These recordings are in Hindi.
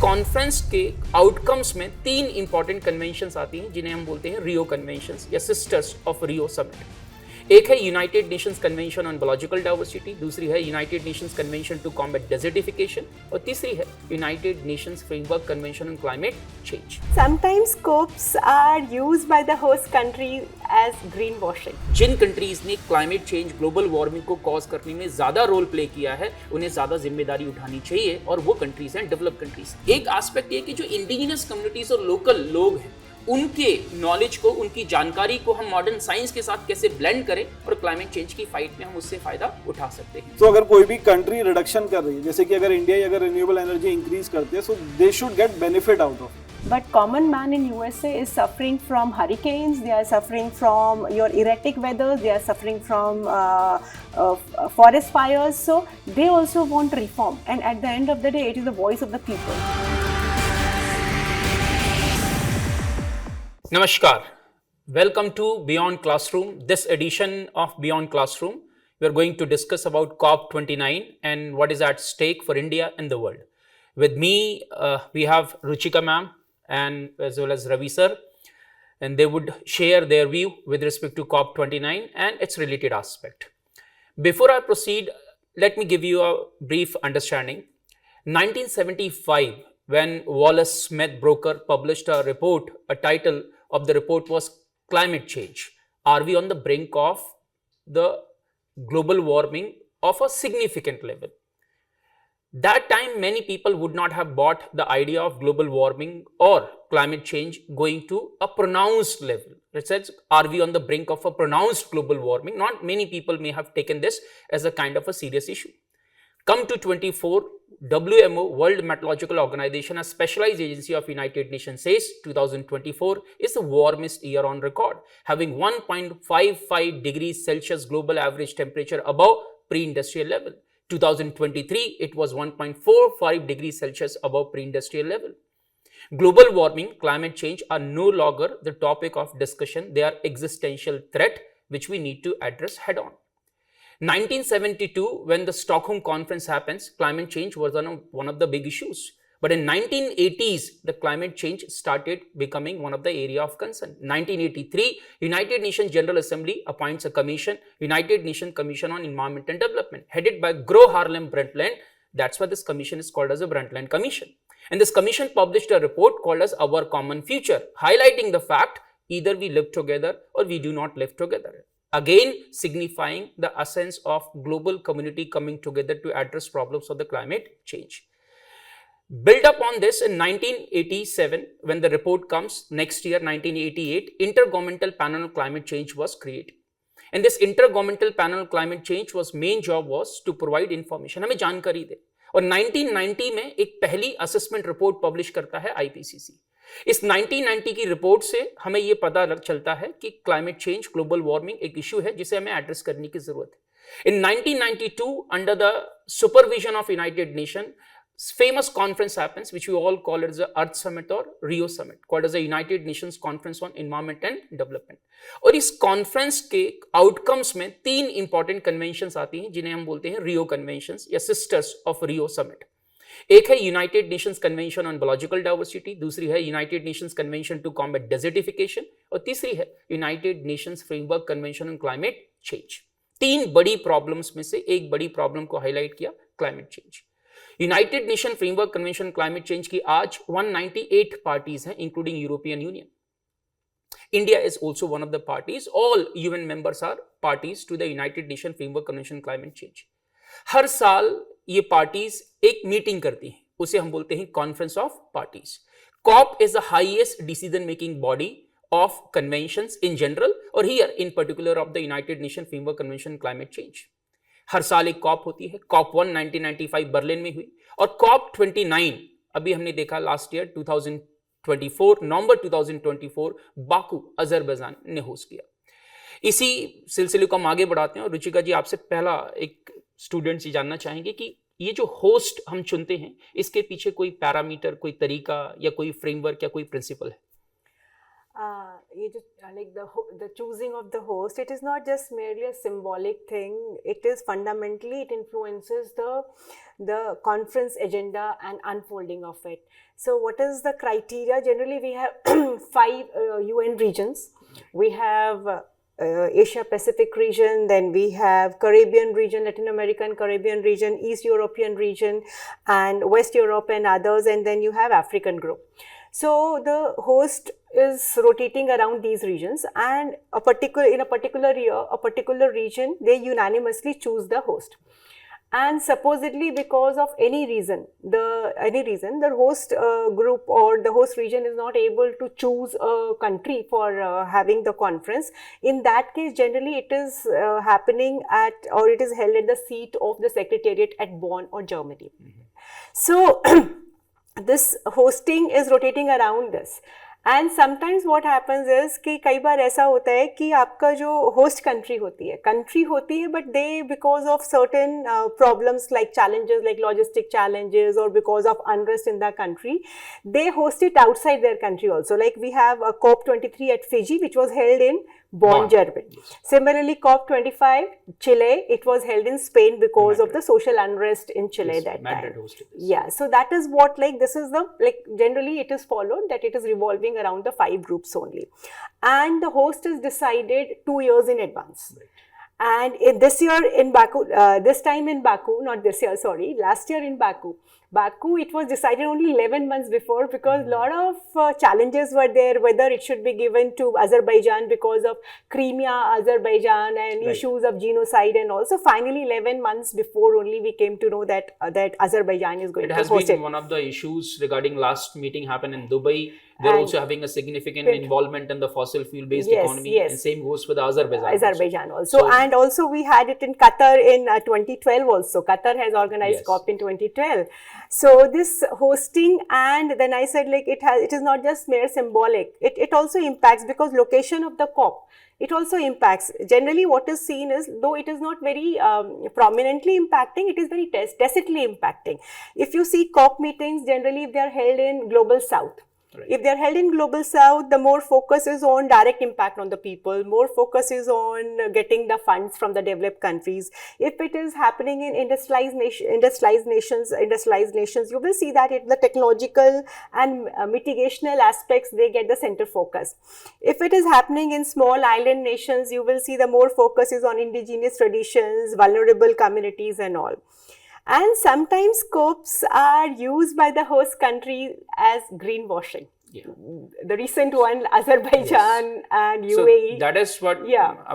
कॉन्फ्रेंस के आउटकम्स में 3 इंपॉर्टेंट कन्वेंशंस आती हैं जिन्हें हम बोलते हैं रियो कन्वेंशंस या सिस्टर्स ऑफ रियो समिट। एक है united nations convention on biological diversity, दूसरी है united nations convention to combat desertification और तीसरी है united nations framework convention on climate change. Sometimes scopes are used by the host country as greenwashing. Jin countries ने क्लाइमेट चेंज ग्लोबल वार्मिंग को कॉज करने में ज्यादा रोल प्ले किया है उन्हें ज्यादा जिम्मेदारी उठानी चाहिए और वो कंट्रीज हैं डेवलप कंट्रीज। एक एस्पेक्ट ये कि जो इंडिजिनस कम्युनिटीज और लोकल लोग हैं उनके नॉलेज को, उनकी जानकारी को हम मॉडर्न साइंस के साथ कैसे ब्लेंड करें और क्लाइमेट चेंज की फाइट में हम उससे फायदा उठा सकते हैं। तो अगर कोई भी कंट्री रिडक्शन कर रही है, जैसे कि अगर इंडिया अगर रिन्यूएबल एनर्जी इंक्रीज करते हैं, so they should get benefit out of. But common man in USA is suffering from hurricanes, they are suffering from your erratic weather, they are suffering from forest fires, so they also want reform, and at the end of the day it is the voice of the people. Namaskar. Welcome to Beyond Classroom. This edition of Beyond Classroom, we are going to discuss about COP29 and what is at stake for India and the world. With me, we have Ruchika ma'am and as well as Ravi sir, and they would share their view with respect to COP29 and its related aspect. Before I proceed, let me give you a brief understanding. 1975, when Wallace Smith Broker published a report, a title of the report was Climate Change. Are we on the brink of the global warming of a significant level? That time, many people would not have bought the idea of global warming or climate change going to a pronounced level. It says, are we on the brink of a pronounced global warming? Not many people may have taken this as a kind of a serious issue. Come to 24, WMO, World Meteorological Organization, a specialized agency of United Nations, says 2024 is the warmest year on record, having 1.55 degrees Celsius global average temperature above pre-industrial level. 2023, it was 1.45 degrees Celsius above pre-industrial level. Global warming, climate change are no longer the topic of discussion. They are existential threat which we need to address head on. 1972, when the Stockholm Conference happens, climate change was one of the big issues. But in 1980s, the climate change started becoming one of the area of concern. 1983, United Nations General Assembly appoints a commission, United Nations Commission on Environment and Development, headed by Gro Harlem Brundtland. That's why this commission is called as a Brundtland Commission. And this commission published a report called as Our Common Future, highlighting the fact either we live together or we do not live together. Again, signifying the essence of global community coming together to address problems of the climate change. Built upon this, in 1987, when the report comes, next year, 1988, Intergovernmental Panel on Climate Change was created. And this Intergovernmental Panel on Climate Change was main job was to provide information, हमें जानकारी दे. और 1990 में एक पहली असेसमेंट रिपोर्ट पब्लिश करता है IPCC. इस 1990 की रिपोर्ट से हमें यह पता चलता है कि क्लाइमेट चेंज, ग्लोबल वार्मिंग एक इश्यू है जिसे हमें एड्रेस करने की जरूरत है. इन 1992, under the supervision of United nation, famous conference happens which we all call it as the Earth Summit or Rio Summit, called as the United Nations Conference on Environment and Development. और इस कॉन्फ्रेंस के आउटकम्स में 3 इंपॉर्टेंट कन्वेंशंस आती हैं जिन्हें हम बोलते हैं रियो कन्वेंशंस या सिस्टर्स ऑफ रियो समिट. एक है united nations convention on biological diversity, दूसरी है united nations convention to combat desertification और तीसरी है united nations framework convention on climate change. 3 बड़ी प्रॉब्लम्स में से एक बड़ी प्रॉब्लम को हाईलाइट किया, climate change. United Nation framework convention climate change की आज 198 पार्टीज हैं, including European Union. India is also one of the parties. All UN members are parties to the United Nation framework convention climate Change. हर साल ये पार्टीज एक मीटिंग करती हैं, उसे हम बोलते हैं conference of parties. COP is the highest decision making body of conventions in general और here in particular of the United Nation framework convention climate Change. हर साल एक कॉप होती है. कॉप 1 1995 बर्लिन में हुई और कॉप 29 अभी हमने देखा लास्ट ईयर 2024 नवंबर 2024 बाकू अजरबैजान ने होस्ट किया. इसी सिलसिले को हम आगे बढ़ाते हैं और रुचिका जी आपसे पहला एक स्टूडेंट से जानना चाहेंगे कि ये जो होस्ट हम चुनते हैं इसके पीछे कोई पैरामीटर, कोई तरीका या कोई फ्रेमवर्क या कोई प्रिंसिपल है? ये जो like the choosing of the host, it is not just merely a symbolic thing. It is fundamentally, it influences the conference agenda and unfolding of it. So what is the criteria? Generally we have 5 UN regions. We have Asia Pacific region, then we have Caribbean region, Latin American Caribbean region, East European region, and West Europe and others, and then you have African group. So the host is rotating around these regions, and in a particular year, a particular region, they unanimously choose the host. And supposedly because of any reason, the host group or the host region is not able to choose a country for having the conference. In that case, generally it is happening at, or it is held at the seat of the secretariat at Bonn or Germany. So this hosting is rotating around this. And sometimes what happens is कि कई बार ऐसा होता है कि आपका जो होस्ट कंट्री होती है but they because of certain problems like challenges like logistic challenges और because of unrest in the country they host it outside their country also like we have COP23 at Fiji which was held in Bonn, Germany. Yes. Similarly, COP25 Chile, it was held in Spain because of the social unrest in Chile that time. Yeah, so that is what, like, this is the, like, generally it is followed that it is revolving around the 5 groups only, and the host is decided 2 years in advance. Right. And this year in Baku, last year in Baku, it was decided only 11 months before because a lot of challenges were there, whether it should be given to Azerbaijan because of Crimea, Azerbaijan, and issues of genocide and also finally 11 months before only we came to know that that Azerbaijan is going to host it. It has been one of the issues regarding last meeting happened in Dubai. They're also having a significant involvement in the fossil fuel based economy, and same goes for the Azerbaijan also. So, and also we had it in Qatar in 2012 also. Qatar has organized COP in 2012. So this hosting, and then I said, like, it is not just mere symbolic, it also impacts because location of the COP, it also impacts. Generally what is seen is, though it is not very prominently impacting, it is very tacitly impacting. If you see COP meetings, generally if they are held in Global South, right. If they are held in Global South, the more focus is on direct impact on the people, more focus is on getting the funds from the developed countries. If it is happening in industrialized nations, you will see that the technological and mitigational aspects, they get the center focus. If it is happening in small island nations, you will see the more focus is on indigenous traditions, vulnerable communities and all. And sometimes COPs are used by the host country as greenwashing. Yeah. The recent one, Azerbaijan and UAE. So that is what,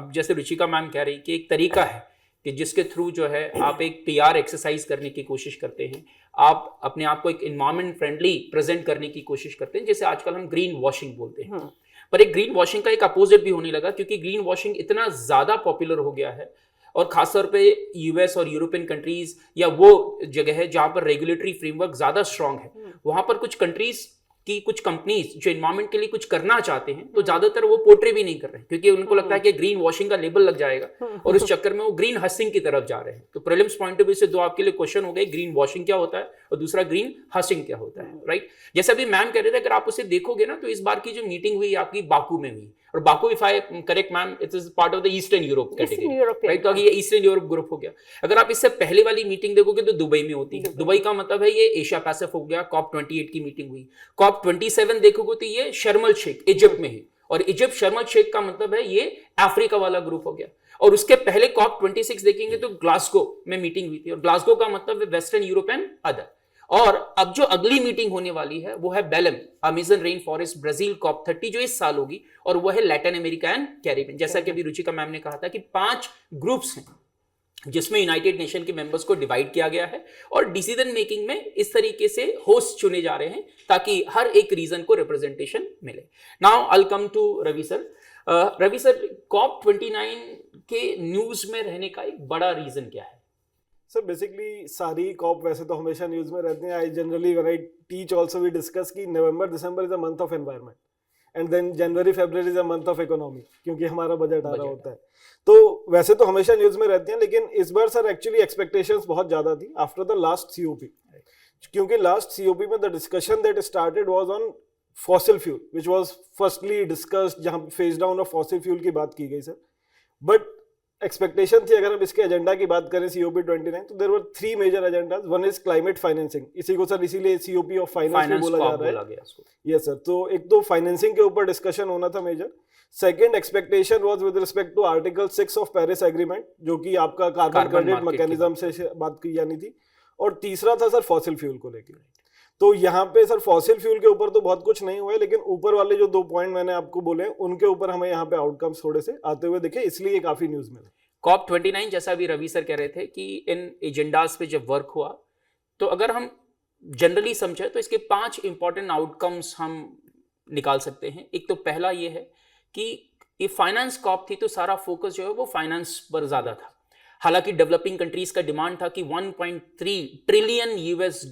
अब जैसे रुचिका मैम कह रही कि एक तरीका है कि जिसके थ्रू जो है आप एक PR एक्सरसाइज करने की कोशिश करते हैं, आप अपने आप को एक एनवायरमेंट फ्रेंडली प्रेजेंट करने की कोशिश करते हैं, जैसे आजकल हम ग्रीन वॉशिंग बोलते हैं। पर एक ग्रीन वॉशिंग का एक अपोजिट भी होने लगा क्योंकि ग्रीन वॉशिंग इतना ज्यादा पॉपुलर हो गया है और खासतौर पे US और यूरोपियन कंट्रीज या वो जगह है जहां पर रेगुलेटरी फ्रेमवर्क ज्यादा स्ट्रांग है, वहां पर कुछ कंट्रीज की कुछ कंपनीज जो एनवायरमेंट के लिए कुछ करना चाहते हैं तो ज्यादातर वो पोर्ट्रे भी नहीं कर रहे हैं क्योंकि उनको लगता है कि ग्रीन वॉशिंग का लेबल लग जाएगा और उस चक्कर में वो ग्रीन हस्टिंग की तरफ जा रहे हैं। तो प्रीलिम्स पॉइंट ऑफ व्यू से दो आपके लिए क्वेश्चन हो गए, ग्रीन वॉशिंग क्या होता है और दूसरा ग्रीन हस्टिंग क्या होता है, राइट। जैसे अभी मैम कह रहे थे, अगर आप उसे देखोगे ना तो इस बार की जो मीटिंग हुई आपकी बाकू में हुई, और Baku, if I correct ma'am, it is part of the eastern Europe category, right. तो ये ईस्टर्न यूरोप ग्रुप हो गया। अगर आप इससे पहले वाली मीटिंग देखोगे तो दुबई में होती है। दुबई का मतलब है ये एशिया पैसिफिक हो गया। COP28 की मीटिंग हुई। COP27 देखोगे तो ये शर्म अल शेख इजिप्ट में ही, और इजिप्ट शर्म अल शेख का मतलब है ये अफ्रीका वाला ग्रुप हो गया। और उसके पहले COP26 देखेंगे तो ग्लासगो में मीटिंग हुई थी, और ग्लासगो का मतलब है वेस्टर्न यूरोप एंड अदर। और अब जो अगली मीटिंग होने वाली है वो है Belem, Amazon rain forest, Brazil COP30 जो इस साल होगी, और वो है लैटिन अमेरिका एंड कैरिबियन। जैसा कि अभी रुचिका मैम ने कहा था कि 5 ग्रुप्स हैं जिसमें यूनाइटेड नेशन के मेंबर्स को डिवाइड किया गया है, और डिसीजन मेकिंग में इस तरीके से होस्ट चुने जा रहे हैं ताकि हर एक रीजन को रिप्रेजेंटेशन मिले। Now I will come to Ravi sir. Ravi sir, COP29 के न्यूज में रहने का एक बड़ा रीजन क्या है? सर बेसिकली सारी कॉप वैसे तो हमेशा न्यूज़ में रहते हैं। I generally when I teach also we discuss कि November December is a month of environment and then January February is a month of economy, क्योंकि हमारा बजट आ रहा होता है। तो वैसे तो हमेशा न्यूज़ में रहते हैं, लेकिन इस बार सर एक्चुअली एक्सपेक्टेशंस बहुत ज़्यादा थी आफ्टर द लास्ट COP, क्योंकि लास्ट COP में the discussion that started was on fossil fuel which was firstly discussed, जहां phase down of fossil fuel की बात की गई सर. बट एक्सपेक्टेशन थी, अगर हम इसके एजेंडा की बात करें COP29, तो there were 3 major agendas. One is climate financing, इसी को सर इसीलिए COP ऑफ फाइनेंस भी बोला जा रहा है. Yes sir. तो एक तो फाइनेंसिंग के ऊपर डिस्कशन होना था major. Second expectation was with respect to article 6 of Paris agreement, जो कि आपका कार्बन क्रेडिट मैकेनिज्म से बात की जानी थी. और तीसरा था सर फॉसिल फ्यूल को लेकर. तो यहाँ पे सर फॉसिल फ्यूल के ऊपर तो बहुत कुछ नहीं हुआ है, लेकिन ऊपर वाले जो 2 पॉइंट मैंने आपको बोले उनके ऊपर हमें यहाँ पे आउटकम्स थोड़े से आते हुए दिखे, इसलिए ये काफी न्यूज में. COP29 जैसा भी रवि सर कह रहे थे कि इन एजेंडाज पे जब वर्क हुआ, तो अगर हम जनरली समझे तो इसके 5 इंपॉर्टेंट आउटकम्स हम निकाल सकते हैं. एक तो पहला ये है कि ये फाइनेंस कॉप थी, तो सारा फोकस जो है वो फाइनेंस पर ज्यादा था. हालांकि डेवलपिंग कंट्रीज का डिमांड था कि 1.3 trillion $US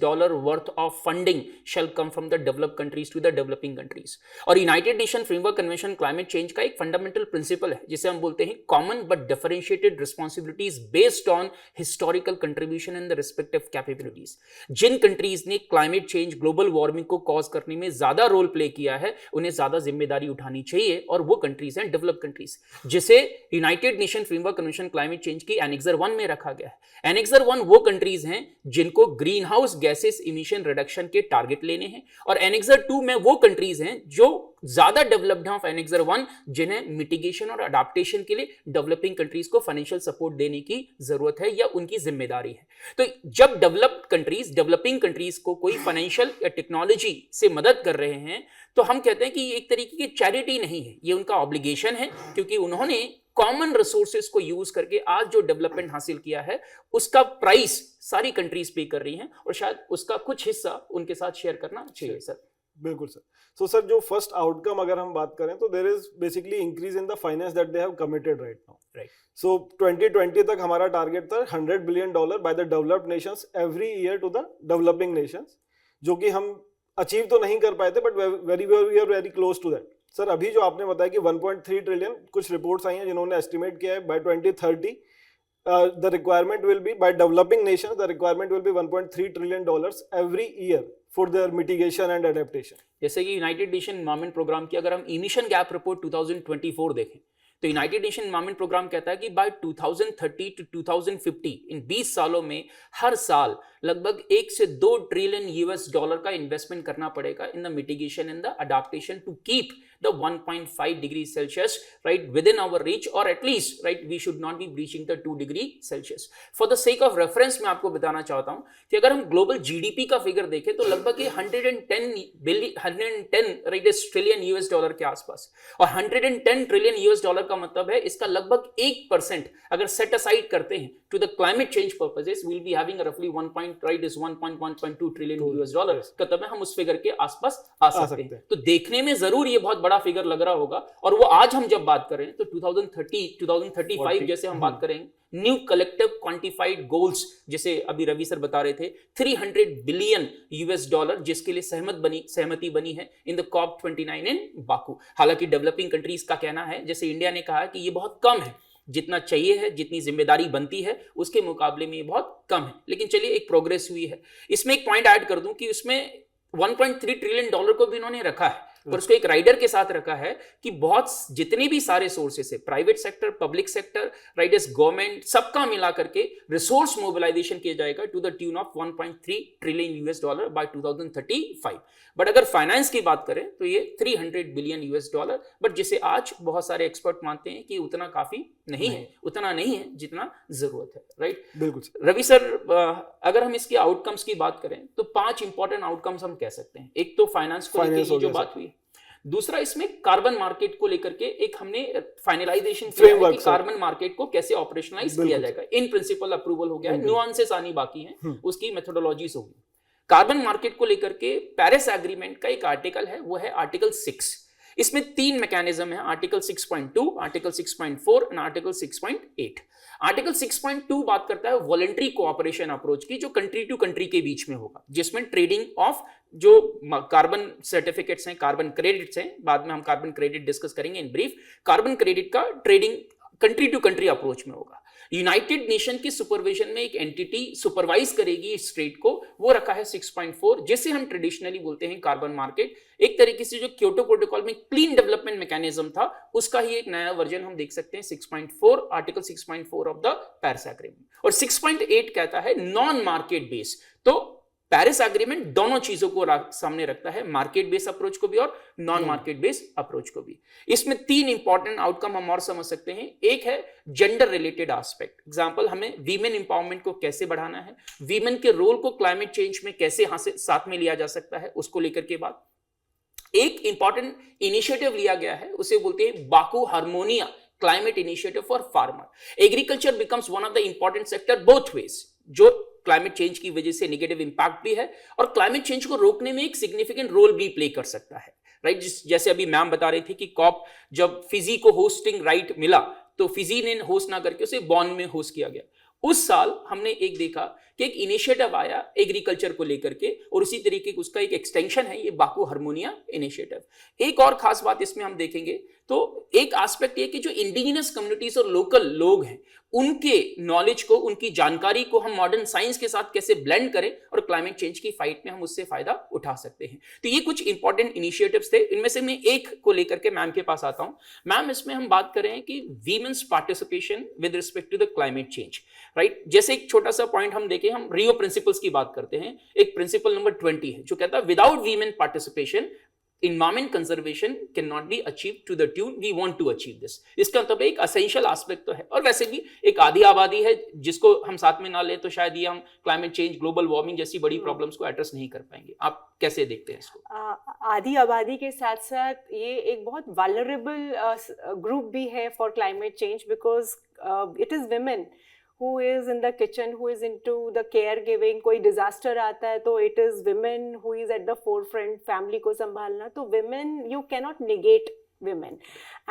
worth of funding shall come from the developed countries to the developing countries. और United Nation framework convention climate Change का एक फंडामेंटल प्रिंसिपल है जिसे हम बोलते हैं common but differentiated responsibilities based on historical contribution in the respective capabilities. जिन कंट्रीज ने क्लाइमेट चेंज, ग्लोबल वार्मिंग को कॉज करने में ज्यादा रोल प्ले किया है, उन्हें ज्यादा जिम्मेदारी उठानी चाहिए, और वो कंट्रीज हैं डेवलप्ड कंट्रीज, जिसे United Nation framework convention climate change की एनेक्सर 1 में रखा गया है. एनेक्सर 1 वो कंट्रीज हैं जिनको green house gases emission reduction के टारगेट लेने हैं, और एनेक्सर 2 में वो कंट्रीज हैं जो ज्यादा डेवलप्ड हैं ऑफ एनेक्सर 1, जिन्हें मिटिगेशन और अडाप्टेशन के लिए डेवलपिंग कंट्रीज को फाइनेंशियल सपोर्ट देने की जरूरत है या उनकी जिम्मेदारी है. तो जब डेवलप्ड कंट्रीज डेवलपिंग कंट्रीज को कोई फाइनेंशियल या टेक्नोलॉजी से मदद कर रहे हैं, तो हम कहते हैं कि ये एक तरीके की चैरिटी नहीं है, ये उनका ऑब्लिगेशन है, क्योंकि उन्होंने कॉमन रिसोर्सेज को यूज करके आज जो डेवलपमेंट हासिल किया है उसका प्राइस सारी कंट्रीज पे कर रही हैं, और शायद उसका कुछ हिस्सा उनके साथ शेयर करना चाहिए. सर बिल्कुल सर. सो सर जो फर्स्ट आउटकम अगर हम बात करें तो there is basically increase in the finance that they have committed right now. Right. So 2020 तक हमारा टारगेट था $100 billion by the developed nations every year to the developing nations, जो कि हम अचीव तो नहीं कर पाए थे, but we are very close to that. Sir अभी जो आपने बताया कि 1.3 ट्रिलियन, कुछ रिपोर्ट्स आई हैं जिन्होंने एस्टिमेट किया है by 2030 the requirement will be by developing nations, the requirement will be $1.3 trillion every year for their mitigation and adaptation. जैसे कि यूनाइटेड नेशन एनवायरनमेंट प्रोग्राम की अगर हम इमिशन गैप रिपोर्ट 2024 देखें, तो यूनाइटेड नेशन एनवायरनमेंट प्रोग्राम कहता है कि बाय 2030 टू 2050 इन 20 सालों में हर साल लगभग 1 से 2 ट्रिलियन $US का इन्वेस्टमेंट करना पड़ेगा in the mitigation in the adaptation to keep the 1.5 degrees Celsius right within our reach, or at least right we should not be breaching the 2 degree Celsius. For the sake of reference मैं आपको बताना चाहता हूं कि अगर हम ग्लोबल जीडीपी का फिगर देखें तो लगभग ये 110 right ट्रिलियन $US के आसपास, और 110 ट्रिलियन $US का मतलब है इसका लगभग 1% अगर सेट असाइड करते हैं to the climate change purposes, will be having रफली 1.2 ट्रिलियन $US का, तब हम उस फिगर के आसपास आ सकते हैं. तो देखने में जरूर ये बहुत बड़ा फिगर लग रहा होगा, और वो आज हम जब बात करें तो 2035 जैसे हम बात करें न्यू कलेक्टिव क्वांटिफाइड गोल्स, जैसे अभी रवि सर बता रहे थे 300 बिलियन $US, जिसके लिए सहमति बनी है in the COP29 in Baku. हालांकि डेवलपिंग कंट्रीज का कहना है, जैसे इंडिया ने कहा कि ये बहुत कम है, जितना चाहिए है, जितनी जिम्मेदारी बनती है उसके मुकाबले में ये बहुत कम है, लेकिन चलिए एक प्रोग्रेस हुई है. इसमें एक पॉइंट ऐड कर दूं कि उसमें 1.3 ट्रिलियन को भी इन्होंने रखा है, पर उसको एक राइडर के साथ रखा है कि बहुत जितने भी सारे सोर्सेस है, private sector, public sector, riders, government, सबका मिला करके रिसोर्स मोबिलाइजेशन किया जाएगा to the tune of 1.3 trillion $US by 2035. But अगर फाइनेंस की बात करें तो ये 300 बिलियन $US, बट जिसे आज बहुत सारे एक्सपर्ट मानते हैं कि उतना काफी नहीं है, उतना नहीं है जितना जरूरत है. राइट. बिल्कुल रवि सर, अगर हम इसके आउटकम्स की बात करें तो 5 इंपॉर्टेंट आउटकम्स हम कह सकते हैं. एक तो फाइनेंस को लेकर जो बात हुई, दूसरा इसमें कार्बन मार्केट को लेकर के एक हमने फाइनलाइजेशन किया है कि कार्बन मार्केट को कैसे ऑपरेशनलाइज किया जाएगा. इन प्रिंसिपल अप्रूवल हो गया है, नुआंसेस आनी बाकी हैं, उसकी मेथोडोलॉजीज होगी. कार्बन मार्केट को लेकर के पेरिस एग्रीमेंट का एक आर्टिकल है, वो है आर्टिकल 6. इसमें 3 मैकेनिज्म है, आर्टिकल 6.2, आर्टिकल 6.4 और आर्टिकल 6.8. आर्टिकल 6.2 बात करता है वॉलंटरी कोऑपरेशन अप्रोच की, जो कंट्री टू कंट्री के बीच में होगा, जिसमें ट्रेडिंग ऑफ जो कार्बन सर्टिफिकेट्स हैं, कार्बन क्रेडिट्स हैं, बाद में हम कार्बन क्रेडिट डिस्कस करेंगे इन ब्रीफ, कार्बन क्रेडिट का trading country to country approach में होगा. यूनाइटेड नेशन की सुपरविजन में एक एंटिटी सुपरवाइज करेगी इस ट्रेड को, वो रखा है 6.4, जिसे हम ट्रेडिशनली बोलते हैं कार्बन मार्केट। एक तरीके से जो क्योटो प्रोटोकॉल में क्लीन डेवलपमेंट मैकेनिज्म था, उसका ही एक नया वर्जन हम देख सकते हैं 6.4, article 6.4 of the Paris agreement. और 6.8 कहता है नॉन मार्केट बेस। तो पेरिस एग्रीमेंट दोनों चीजों को सामने रखता है, मार्केट बेस अप्रोच को भी और नॉन मार्केट बेस अप्रोच को भी। इसमें 3 इंपॉर्टेंट आउटकम हम और समझ सकते हैं। एक है जेंडर रिलेटेड एस्पेक्ट, एग्जांपल हमें वीमेन एम्पावरमेंट को कैसे बढ़ाना है, वीमेन के रोल को क्लाइमेट चेंज में कैसे साथ में लिया जा सकता है, उसको लेकर के बात। एक इंपॉर्टेंट इनिशिएटिव लिया गया है, उसे बोलते हैं Baku Harmoniya climate initiative for farmer. Agriculture becomes one of the important sector both ways, जो क्लाइमेट चेंज की वजह से नेगेटिव इंपैक्ट भी है और क्लाइमेट चेंज को रोकने में एक सिग्निफिकेंट रोल भी प्ले कर सकता है, राइट। जैसे अभी मैम बता रही थी कि कॉप जब फिजी को होस्टिंग राइट मिला तो फिजी ने होस्ट ना करके उसे बॉन में होस्ट किया गया। उस साल हमने एक देखा कि एक इनिशिएटिव आया एग्रीकल्चर को लेकर के, और उसी तरीके का उसका एक एक्सटेंशन है ये बाकू हार्मोनिया इनिशिएटिव। एक और खास बात इसमें हम देखेंगे तो एक एस्पेक्ट ये कि जो इंडिजिनस कम्युनिटीज और लोकल लोग हैं, उनके नॉलेज को, उनकी जानकारी को हम मॉडर्न साइंस के साथ कैसे ब्लेंड करें और क्लाइमेट चेंज की फाइट में हम उससे फायदा उठा सकते हैं। तो ये कुछ इंपॉर्टेंट इनिशिएटिव्स थे। इनमें से मैं एक को लेकर के मैम के पास आता हूं। मैम, इसमें हम बात कर रहे हैं कि women's participation with respect to the climate change, right. जैसे एक छोटा सा पॉइंट हम देखें, हम रियो प्रिंसिपल्स की बात करते हैं। एक प्रिंसिपल नंबर 20 है जो कहता है without women participation environment conservation cannot be achieved to the tune we want to achieve this। इसका मतलब एक असेंशियल एस्पेक्ट तो है, और वैसे भी एक आधी आबादी है जिसको हम साथ में ना ले तो शायद ये हम क्लाइमेट चेंज, ग्लोबल वार्मिंग जैसी बड़ी प्रॉब्लम्स को एड्रेस नहीं कर पाएंगे। आप कैसे देखते हैं इसको? आधी आबादी के साथ साथ ये एक बहुत वल्नरेबल ग्रुप भी है for climate change, because it is women who is in the kitchen, who is into the caregiving। कोई disaster आता है तो it is women who is at the forefront, family को संभालना। तो women, you cannot negate women।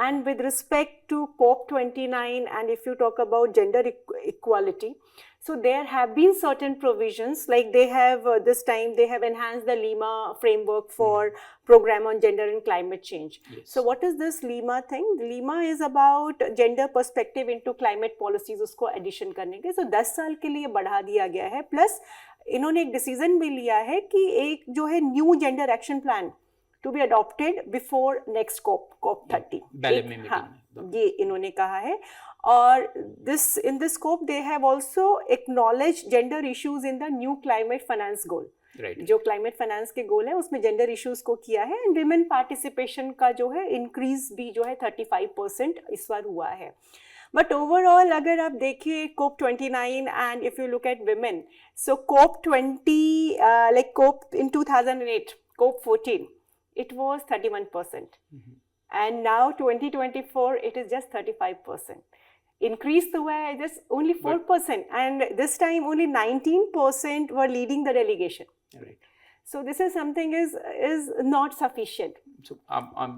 And with respect to COP29, and if you talk about gender equality, so there have been certain provisions, like they have this time they have enhanced the Lima framework for program on gender and climate change। Yes. So what is this Lima thing? Lima is about gender perspective into climate policies, उसको addition करने के। So 10 साल के लिए बढ़ा दिया गया है। प्लस इन्होंने एक डिसीजन भी लिया है कि एक जो है new gender action plan to be adopted before next COP30। हाँ, ये इन्होंने कहा है। और in this COP they have also acknowledged gender issues in the new climate finance goal। Right। जो क्लाइमेट फाइनेंस के गोल है उसमें जेंडर इश्यूज को किया है। एंड विमेन पार्टिसिपेशन का जो है इंक्रीज भी जो है 35% इस बार हुआ है। बट ओवरऑल अगर आप देखिए COP29 and if you look at women, so COP20 like COP in 2008, COP14 it was 31%। and now 2024 it is just 35%। increase हुआ है just only 4%, and this time only 19% were leading the delegation। Right। So this is something is not sufficient। So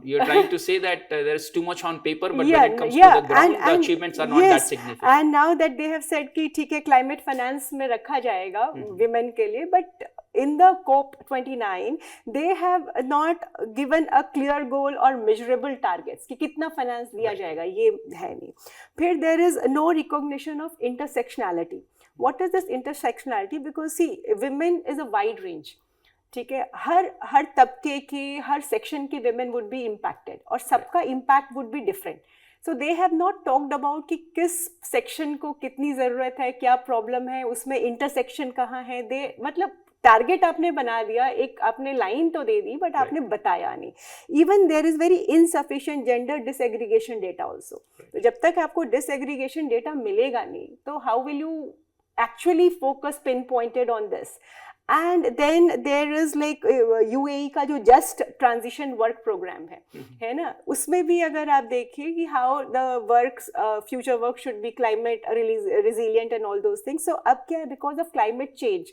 you're trying to say that there's too much on paper, but Yeah, when it comes yeah, to the ground, the and achievements are not yes, that significant। And now that they have said कि ठीक है climate finance में रखा जाएगा women के लिए, but in the COP29 they have not given a clear goal or measurable targets कि कितना finance दिया जाएगा, ये है नहीं। फिर there is no recognition of intersectionality। What is this intersectionality? Because see, women is a wide range। ठीक है, हर तबके के, हर सेक्शन के women would be impacted, और सबका impact would be different। So they have not talked about कि किस सेक्शन को कितनी ज़रूरत है, क्या प्रॉब्लम है, उसमें इंटरसेक्शन कहाँ है। मतलब टारगेट आपने बना दिया, एक आपने लाइन तो दे दी, बट आपने बताया नहीं। Even there is very insufficient gender disaggregation data also. तो जब तक आपको डिसएग्रीगेशन डेटा मिलेगा नहीं, तो how will you actually focus pin pointed on this. And then there is like UAE का जो जस्ट ट्रांजिशन वर्क प्रोग्राम है ना, उसमें भी अगर आप देखिए कि how the work future work should be climate resilient and all those things. So अब क्या है, because of climate change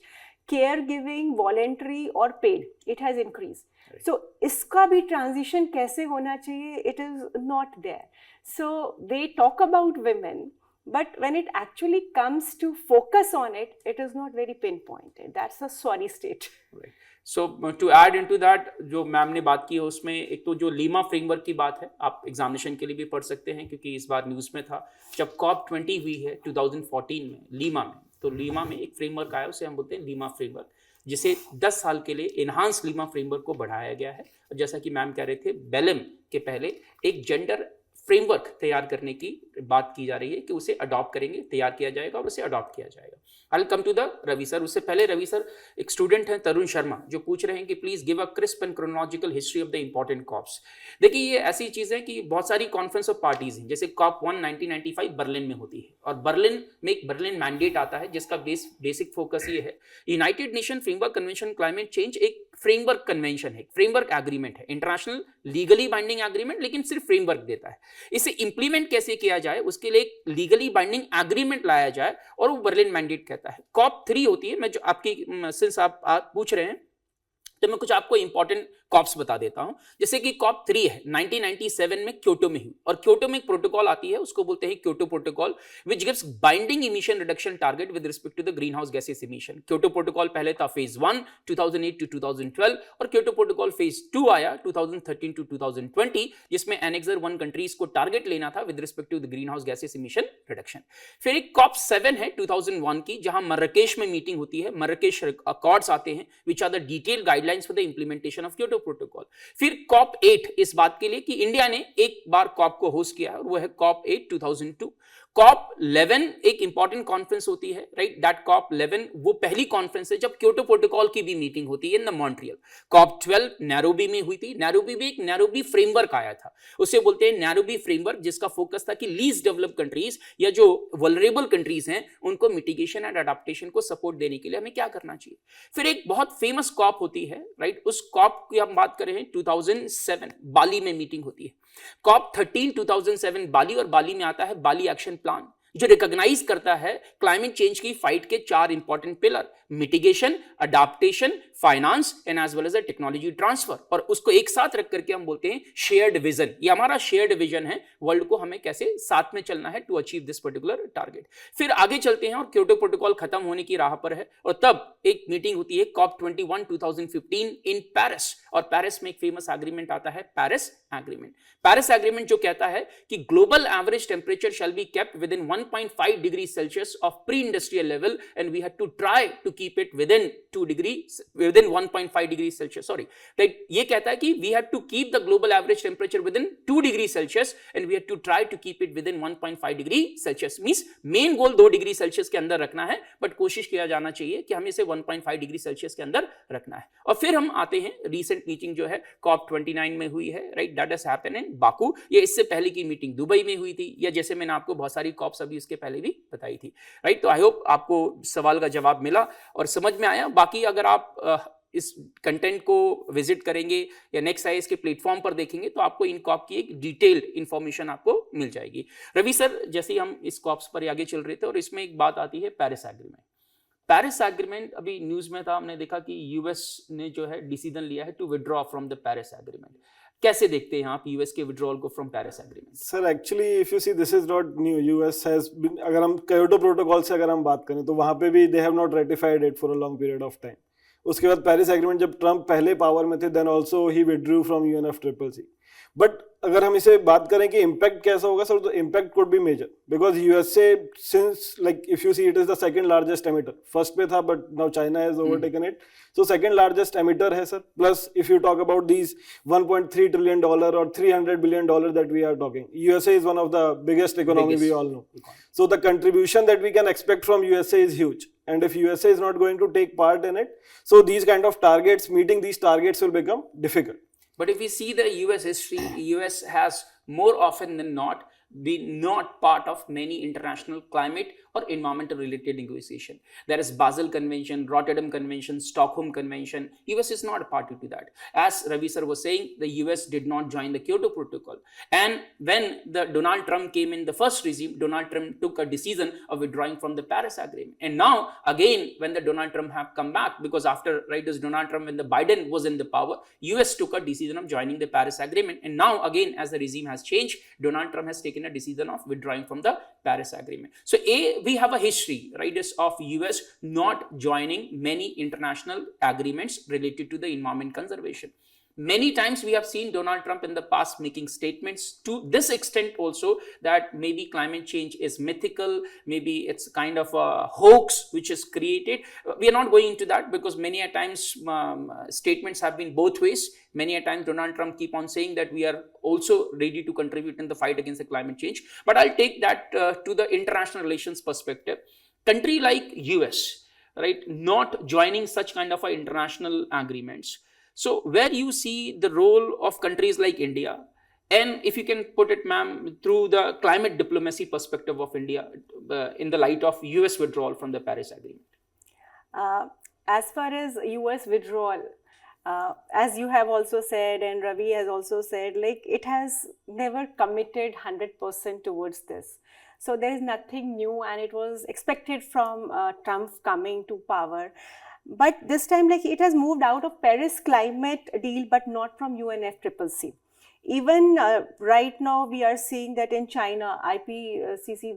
care giving voluntary और paid it has increase. So इसका भी ट्रांजिशन कैसे होना चाहिए, it is not there. So they talk about women, But when it actually comes to focus on it, it is not very pinpointed. That's a sorry state. Right. So to add into that, जो मैम ने बात की है उसमें एक तो जो लीमा फ्रेमवर्क की बात है, आप एग्जामिनेशन के लिए भी पढ़ सकते हैं क्योंकि इस बार न्यूज़ में था जब COP20 हुई है 2014 में लीमा में, तो लीमा में एक फ्रेमवर्क आया, उसे हम बोलते हैं लीमा फ्रेमवर्क, जिसे 10 साल के लिए इन्हांस लीमा फ्रेमवर्क को बढ़ाया गया है। और जैसा कि मैम कह रहे थे, बेलम के पहले एक जेंडर फ्रेमवर्क तैयार करने की बात की जा रही है कि उसे अडॉप्ट करेंगे, तैयार किया जाएगा और उसे अडॉप्ट किया जाएगा। I will come to the Ravi sir. उससे पहले रवि सर, एक स्टूडेंट हैं तरुण शर्मा जो पूछ रहे हैं कि please give a crisp and chronological history of the important COPs. देखिए, ये ऐसी चीज है कि बहुत सारी कॉन्फ्रेंस ऑफ पार्टीज हैं, जैसे COP1 1995 बर्लिन में होती है और बर्लिन में एक बर्लिन मैंडेट आता है जिसका बेसिक फोकस ये है, United Nation framework convention climate change एक फ्रेमवर्क कन्वेंशन है, फ्रेमवर्क एग्रीमेंट है, इंटरनेशनल लीगली बाइंडिंग एग्रीमेंट, लेकिन सिर्फ फ्रेमवर्क देता है। इसे इंप्लीमेंट कैसे किया जाए उसके लिए एक लीगली बाइंडिंग एग्रीमेंट लाया जाए और वो बर्लिन मैंडेट कहता है। COP3 होती है, मैं जो आपकी सिंस आप पूछ रहे हैं तो मैं कुछ आपको इंपॉर्टेंट कॉप्स बता देता हूं। जैसे कि COP3 है 1997 में क्योटो में हुई और क्योटो में एक प्रोटोकॉल आती है, उसको बोलते हैं Kyoto protocol, which gives binding emission reduction target with respect to the green house gases emission. Kyoto protocol पहले था फेज 1 2008 टू 2012 और क्योटो प्रोटोकॉल फेज 2 आया 2013 टू 2020, जिसमें एनेक्सर 1 कंट्रीज को टारगेट लेना था with respect to the green house gases emission reduction. फिर एक COP7 है 2001 की, जहां मर्रकेश में मीटिंग होती है, मर्रकेश अकॉर्ड्स आते हैं which are the detailed guidelines for the implementation of Kyoto protocol. फिर COP8 इस बात के लिए कि इंडिया ने एक बार COP को होस्ट किया और वो है COP8 2002। COP11 एक इंपॉर्टेंट कॉन्फ्रेंस होती है, राइट, दैट COP11 वो पहली कॉन्फ्रेंस है जब क्योटो प्रोटोकॉल की भी मीटिंग होती है in the Montreal. COP12 Nairobi में हुई थी, नैरोबी भी एक नैरोबी फ्रेमवर्क आया था, उसे बोलते हैं नैरोबी फ्रेमवर्क, जिसका फोकस था कि लीस्ट डेवलप्ड कंट्रीज या जो वल्नरेबल कंट्रीज हैं उनको मिटिगेशन एंड अडेप्टेशन को सपोर्ट देने के लिए हमें क्या करना चाहिए। फिर एक बहुत फेमस COP होती है, राइट, उस COP की हम बात कर रहे हैं 2007 बाली में मीटिंग होती है। COP13 2007 बाली, और बाली में आता है बाली एक्शन प्लान जो रिकॉग्नाइज करता है क्लाइमेट चेंज की फाइट के 4 important pillar, mitigation, adaptation, finance and as well as technology transfer, और उसको एक साथ रख करके हम बोलते हैं शेयर्ड विजन। ये हमारा शेयर्ड विजन है, वर्ल्ड को हमें कैसे साथ में चलना है to achieve this particular target. फिर आगे चलते हैं और क्योटो प्रोटोकॉल खत्म होने की राह पर है और तब एक मीटिंग होती है COP21 2015 इन पेरिस, और पेरिस में एक फेमस एग्रीमेंट आता है, पेरिस एग्रीमेंट। पेरिस एग्रीमेंट जो कहता है कि global average temperature shall be kept within 1.5 degree Celsius of pre industrial level and we have to try to keep it within 1.5 degree Celsius, sorry, right. ये कहता है कि we have to keep the global average temperature within 2 degree Celsius and we have to try to keep it within 1.5 degree Celsius. Means main goal 2 degree Celsius के अंदर रखना है, बट कोशिश किया जाना चाहिए कि हमें इसे 1.5 डिग्री सेल्सियस के अंदर रखना है। और फिर हम आते हैं, रीसेंट मीटिंग जो है COP29 में हुई है, right, that has happened in Baku. ये इससे पहले की मीटिंग दुबई में हुई थी, या जैसे मैंने आपको बहुत सारी COPs अभी इसके पहले भी बताई थी, राइट। तो आई होप आपको सवाल का जवाब मिला और समझ में आया। बाकी अगर आप इस कंटेंट को विजिट करेंगे या नेक्स्ट आईएएस के प्लेटफॉर्म पर देखेंगे तो आपको इन COP की एक डिटेल्ड इंफॉर्मेशन आपको मिल जाएगी। रवि सर, जैसे ही हम इस COPs पर आगे चल रहे थे और इसमें एक बात आती है पेरिस एग्रीमेंट। पेरिस एग्रीमेंट अभी न्यूज में था, हमने देखा कि यूएस ने जो है डिसीजन लिया है to withdraw from the Paris agreement. कैसे देखते हैं आप यूएस के विड्रॉल को from Paris agreement? Sir actually if you see this is not new, US has been, अगर हम क्योटो प्रोटोकॉल से अगर हम बात करें तो वहां पे भी they have not ratified it for a long period of time. उसके बाद पेरिस एग्रीमेंट जब ट्रम्प पहले पावर में थे then also he withdrew from UNFCCC। But अगर हम इसे बात करें कि इम्पैक्ट कैसा होगा सर, तो impact could be major because USA since like if you see it is the second largest emitter, first पे था but now China has overtaken it, so second largest emitter है sir. Plus if you talk about these $1.3 trillion और $300 billion that we are talking, USA is one of the biggest economy we all know, so the contribution that we can expect from USA is huge, and if USA is not going to take part in it, so these kind of targets, meeting these targets will become difficult. But if we see the US history, US has more often than not been not part of many international climate or environmental related negotiation. There is Basel Convention, Rotterdam Convention, Stockholm Convention. US is not a party to that. As Ravi sir was saying, the US did not join the Kyoto Protocol. And when the Donald Trump came in the first regime, Donald Trump took a decision of withdrawing from the Paris Agreement. And now again, when the Donald Trump have come back, because after, right, this Donald Trump, when the Biden was in the power, US took a decision of joining the Paris Agreement. And now again, as the regime has changed, Donald Trump has taken taken a decision of withdrawing from the Paris Agreement. So we have a history, right, of US not joining many international agreements related to the environment conservation. Many times we have seen Donald Trump in the past making statements to this extent also that maybe climate change is mythical, maybe it's kind of a hoax which is created. We are not going into that because many a times statements have been both ways. Many a times Donald Trump keep on saying that we are also ready to contribute in the fight against the climate change. But I'll take that to the international relations perspective. Country like US, right, not joining such kind of international agreements. So where you see the role of countries like India, and if you can put it, ma'am, through the climate diplomacy perspective of India in the light of US withdrawal from the Paris Agreement? As far as US withdrawal, as you have also said and Ravi has also said, like it has never committed 100% towards this. So there is nothing new and it was expected from Trump coming to power. But this time, like it has moved out of Paris climate deal, but not from UNFCCC. Even right now, we are seeing that in China, IPCC,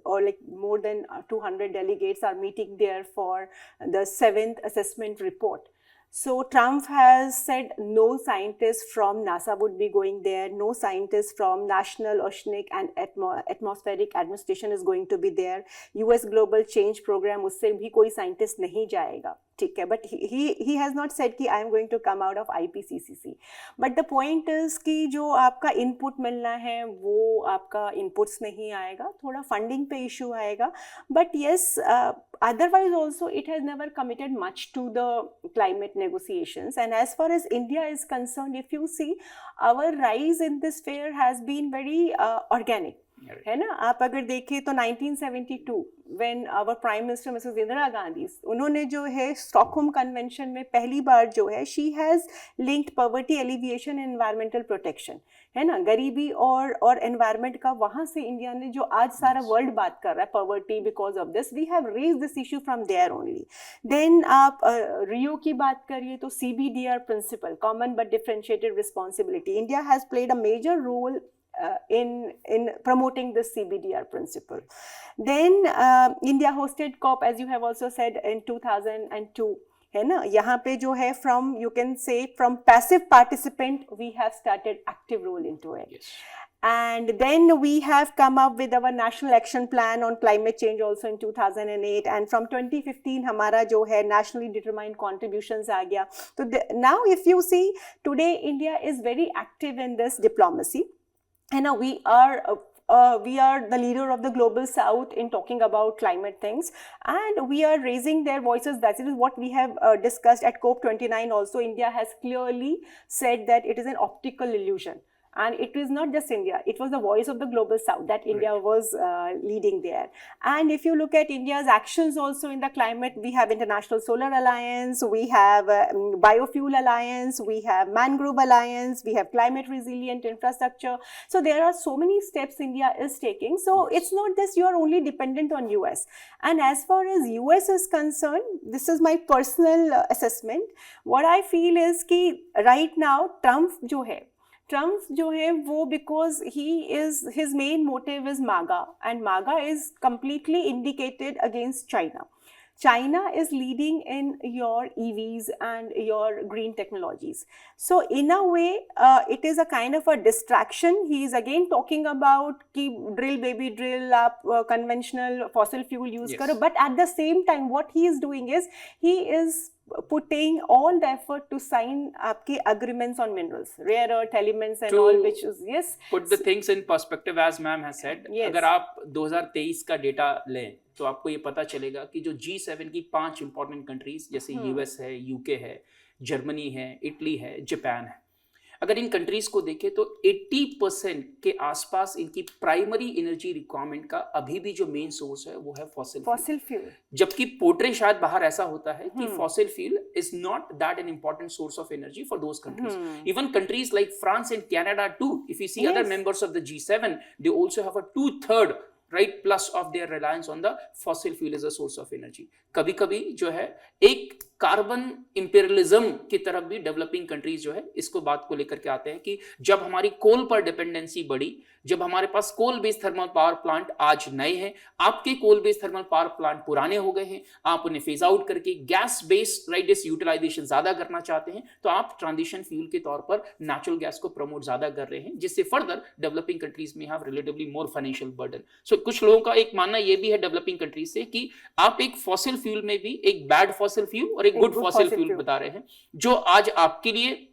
or like more than 200 delegates are meeting there for the 7th assessment report. So Trump has said no scientists from NASA would be going there, no scientists from National Oceanic and Atmospheric Administration is going to be there. US Global Change Program, उससे भी कोई scientist नहीं जाएगा, ठीक है? But he has not said कि I am going to come out of IPCC. But the point is कि जो आपका input मिलना है वो आपका inputs नहीं आएगा, थोड़ा funding पे issue आएगा. But yes, otherwise also it has never committed much to the climate negotiations. And as far as India is concerned, if you see, our rise in this sphere has been very organic. है ना? आप अगर देखें तो 1972 when our Prime Minister Mrs. Indira Gandhi, उन्होंने जो है स्टॉकहोम कन्वेंशन में पहली बार जो है she has linked poverty alleviation and environmental protection, है ना? गरीबी और environment का वहाँ से इंडिया ने जो आज सारा वर्ल्ड बात कर रहा है poverty because of this, we have raised this issue from there only. Then आप रियो की बात करिए तो CBDR principle, common but differentiated responsibility, India has played a major role in promoting this CBDR principle. Then India hosted COP, as you have also said, in 2002. है ना? यहाँ पे जो है from, you can say, from passive participant, we have started active role into it. Yes. And then we have come up with our National Action Plan on Climate Change also in 2008. And from 2015, हमारा जो है nationally determined contributions आ गया. So now if you see, today India is very active in this diplomacy. And we are the leader of the global south in talking about climate things, and we are raising their voices. That is what we have discussed at COP29 also. India has clearly said that it is an optical illusion. And it is not just India, it was the voice of the global south that India was leading there. And if you look at India's actions also in the climate, we have International Solar Alliance, we have Biofuel Alliance, we have Mangrove Alliance, we have climate resilient infrastructure. So there are so many steps India is taking. So it's not just you are only dependent on US. And as far as US is concerned, this is my personal assessment. What I feel is कि right now Trump जो है वो because his main motive is MAGA, and MAGA is completely indicated against China. China is leading in your EVs and your green technologies. So in a way, it is a kind of a distraction. He is again talking about ki drill baby drill, conventional fossil fuel use karo. But at the same time, what he is doing is he is putting all the effort to sign आपके agreements on minerals, rare earth elements and all, which is yes. Put the things in perspective, as ma'am has said. Yes. अगर आप 2023 का डेटा लें तो आपको ये पता चलेगा कि जो G7 की 5 इंपॉर्टेंट कंट्रीज जैसे US है, UK है, जर्मनी है, इटली है, जापान है, अगर इन कंट्रीज को देखें तो 80% के आसपास इनकी प्राइमरी एनर्जी रिक्वायरमेंट का अभी भी जो मेन सोर्स है वो है फॉसिल फ्यूल. जबकि पोर्ट्रे शायद बाहर ऐसा होता है कि fossil fuel is not that an important source of energy for those countries. Even countries like France and Canada too, if you see other members of the G7, they also have a 2/3 plus of their reliance on the fossil fuel as a source of energy. कभी-कभी जो है एक कार्बन इंपेरियलिज्म की तरफ भी डेवलपिंग कंट्रीज जो है इसको बात को लेकर के आते हैं कि जब हमारी कोल पर डिपेंडेंसी बढ़ी, जब हमारे पास coal based thermal power plant आज नए हैं, आपके coal based thermal power plant पुराने हो गए हैं, आप उन्हें फेज आउट करके गैस बेस्ड राइट इस यूटिलाइजेशन ज्यादा करना चाहते हैं, तो आप ट्रांजिशन फ्यूल के तौर पर नेचुरल गैस को प्रमोट ज्यादा कर रहे हैं, जिससे फर्दर डेवलपिंग कंट्रीज में have relatively more financial burden. So कुछ लोगों का एक मानना यह भी है डेवलपिंग कंट्रीज से कि आप एक फॉसिल फ्यूल में भी एक बैड फॉसिल फ्यूल और एक गुड फॉसिल फ्यूल बता रहे हैं, जो आज आपके लिए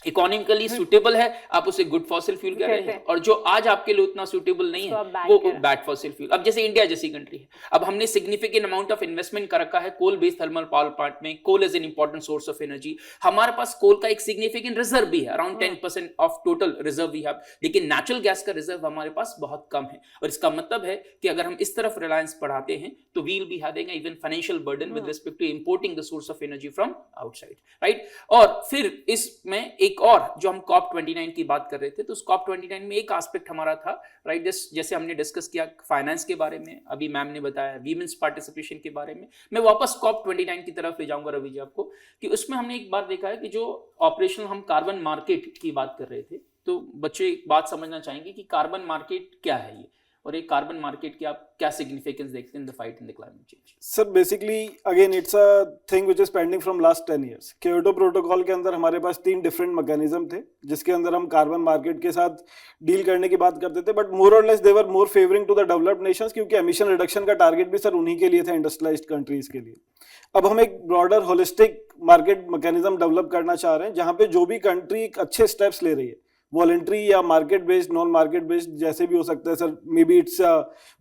इकोनॉमिकली सुटेबल है आप उसे गुड फॉसिल फ्यूल कह रहे हैं, और जो आज आपके लिए उतना सुटेबल नहीं है वो बैड फॉसिल फ्यूल। अब जैसे इंडिया जैसी कंट्री है, अब हमने सिग्निफिकेंट अमाउंट ऑफ इन्वेस्टमेंट कर रखा है coal based thermal power plant में, coal is an important source of energy, हमारे पास कोल का एक सिग्निफिकेंट रिजर्व भी है, around 10% of total reserve we have, लेकिन नेचुरल गैस का रिजर्व हमारे पास बहुत कम है, और इसका मतलब है कि अगर हम इस तरफ रिलायंस बढ़ाते हैं तो we will be having even financial burden with respect to importing the source of energy from outside, right. और फिर इसमें एक और जो हम COP29 की बात कर रहे थे, तो उस COP29 में एक एस्पेक्ट हमारा था, राइट, जैसे हमने डिस्कस किया फाइनेंस के बारे में, अभी मैम ने बताया वीमेंस पार्टिसिपेशन के बारे में, मैं वापस COP29 की तरफ ले जाऊंगा रवि जी आपको, कि उसमें हमने एक बार देखा है कि जो ऑपरेशनल हम कार्बन मार्केट की बात कर रहे थे, तो बच्चे एक बात समझना चाहेंगे कि कार्बन मार्केट क्या है ये, और एक कार्बन मार्केट की आप क्या सिग्निफिकेंस देखते हैं in the fight in the climate change? Sir basically again it's a thing which is pending from last 10 years. Kyoto protocol के अंदर हमारे पास 3 डिफरेंट मैकेनिज्म थे जिसके अंदर हम कार्बन मार्केट के साथ डील करने की बात करते थे, बट मोर और less they were more favouring to the developed nations, क्योंकि एमिशन रिडक्शन का टारगेट भी सर उन्हीं के लिए था, इंडस्ट्रियलाइज्ड कंट्रीज के लिए। अब हम एक broader holistic market mechanism develop करना चाह रहे हैं जहां पे जो भी कंट्री अच्छे स्टेप्स ले रही है, वॉलंटरी या market based, non market based, जैसे भी हो सकता है sir, may be it's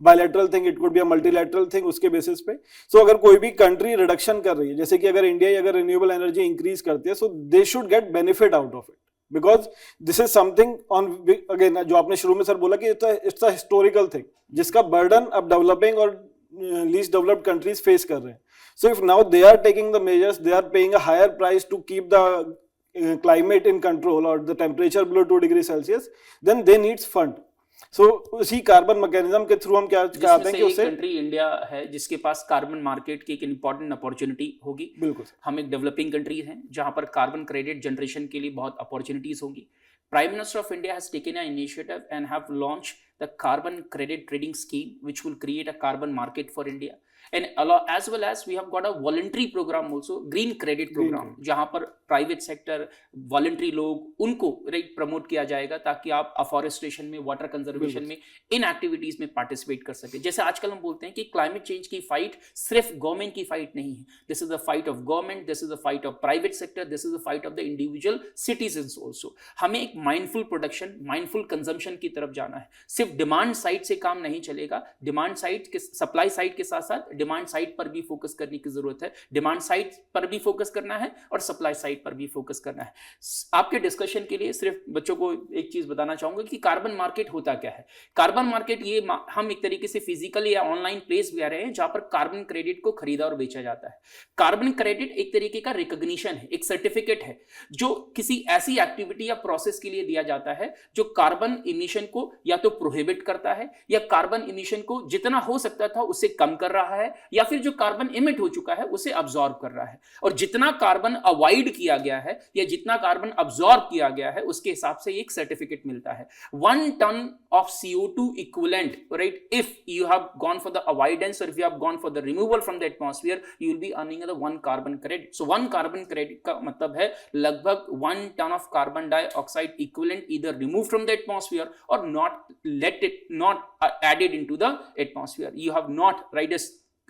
bilateral thing, it could be a multilateral thing, उसके बेसिस पे। सो अगर कोई भी कंट्री रिडक्शन कर रही है, जैसे कि अगर इंडिया अगर रिन्यूएबल एनर्जी इंक्रीज करती है, so they should get benefit out of it, because this is something on, again जो आपने शुरू में सर बोला कि इट्स अ हिस्टोरिकल थिंग जिसका बर्डन अब डेवलपिंग और लीस्ट डेवलप्ड कंट्रीज फेस कर रहे हैं। So if now they are taking the measures, they are paying a higher price to keep the climate in control or the temperature below 2 degrees Celsius, then they needs fund. So उसी कार्बन मैकेनिज्म के थ्रू हम क्या चाहते हैं कि उससे कंट्री इंडिया है जिसके पास कार्बन मार्केट की एक इंपॉर्टेंट अपॉर्चुनिटी होगी। बिल्कुल, हम एक डेवलपिंग कंट्री हैं जहां पर कार्बन क्रेडिट जनरेशन के लिए बहुत अपॉर्चुनिटीज होंगी। Prime Minister of India has taken an initiative and have launched the carbon credit trading scheme, which will create a carbon market for India. And as well as we have got a voluntary program also, green credit program, जहां पर प्राइवेट सेक्टर वॉलंटरी लोग उनको राइट प्रमोट किया जाएगा ताकि आप अफॉरेस्टेशन में, वाटर कंजर्वेशन में, इन एक्टिविटीज में पार्टिसिपेट कर सके। जैसे आजकल हम बोलते हैं कि क्लाइमेट चेंज की फाइट सिर्फ गवर्नमेंट की फाइट नहीं है, this is the fight of government, this is the fight of private sector, this is the fight of the individual citizens also. हमें एक माइंडफुल प्रोडक्शन, माइंडफुल कंजम्पशन की तरफ जाना है। सिर्फ डिमांड साइड से काम नहीं चलेगा, डिमांड साइड के, सप्लाई साइड के साथ साथ डिमांड साइड पर भी फोकस करने की जरूरत है, डिमांड साइड पर भी फोकस करना है और सप्लाई साइड पर भी फोकस करना है। आपके डिस्कशन के लिए सिर्फ बच्चों को एक चीज बताना चाहूंगा कि कार्बन मार्केट होता क्या है। कार्बन मार्केट ये हम एक तरीके से फिजिकल या ऑनलाइन प्लेस भी आ रहे हैं जहां पर कार्बन क्रेडिट को खरीदा और बेचा जाता है। कार्बन क्रेडिट एक तरीके का रिकॉग्निशन है, एक सर्टिफिकेट है जो किसी ऐसी एक्टिविटी या प्रोसेस के लिए दिया जाता है जो कार्बन इमिशन को या तो प्रोहिबिट करता है या कार्बन इमिशन को जितना हो सकता था उससे कम कर रहा है, या फिर जो कार्बन इमिट हो चुका है उसे अब्सॉर्ब कर रहा है। और जितना कार्बन अवॉइड किया गया है या जितना कार्बन अब्सॉर्ब किया गया है उसके हिसाब से एक सर्टिफिकेट मिलता है। 1 ton of CO2 equivalent, right, if you have gone for the avoidance or if you have gone for the removal from the atmosphere, you will be earning the 1 carbon credit. So 1 carbon credit का मतलब है लगभग 1 ton of carbon dioxide equivalent either removed from the atmosphere or not added into the atmosphere. You have not, right,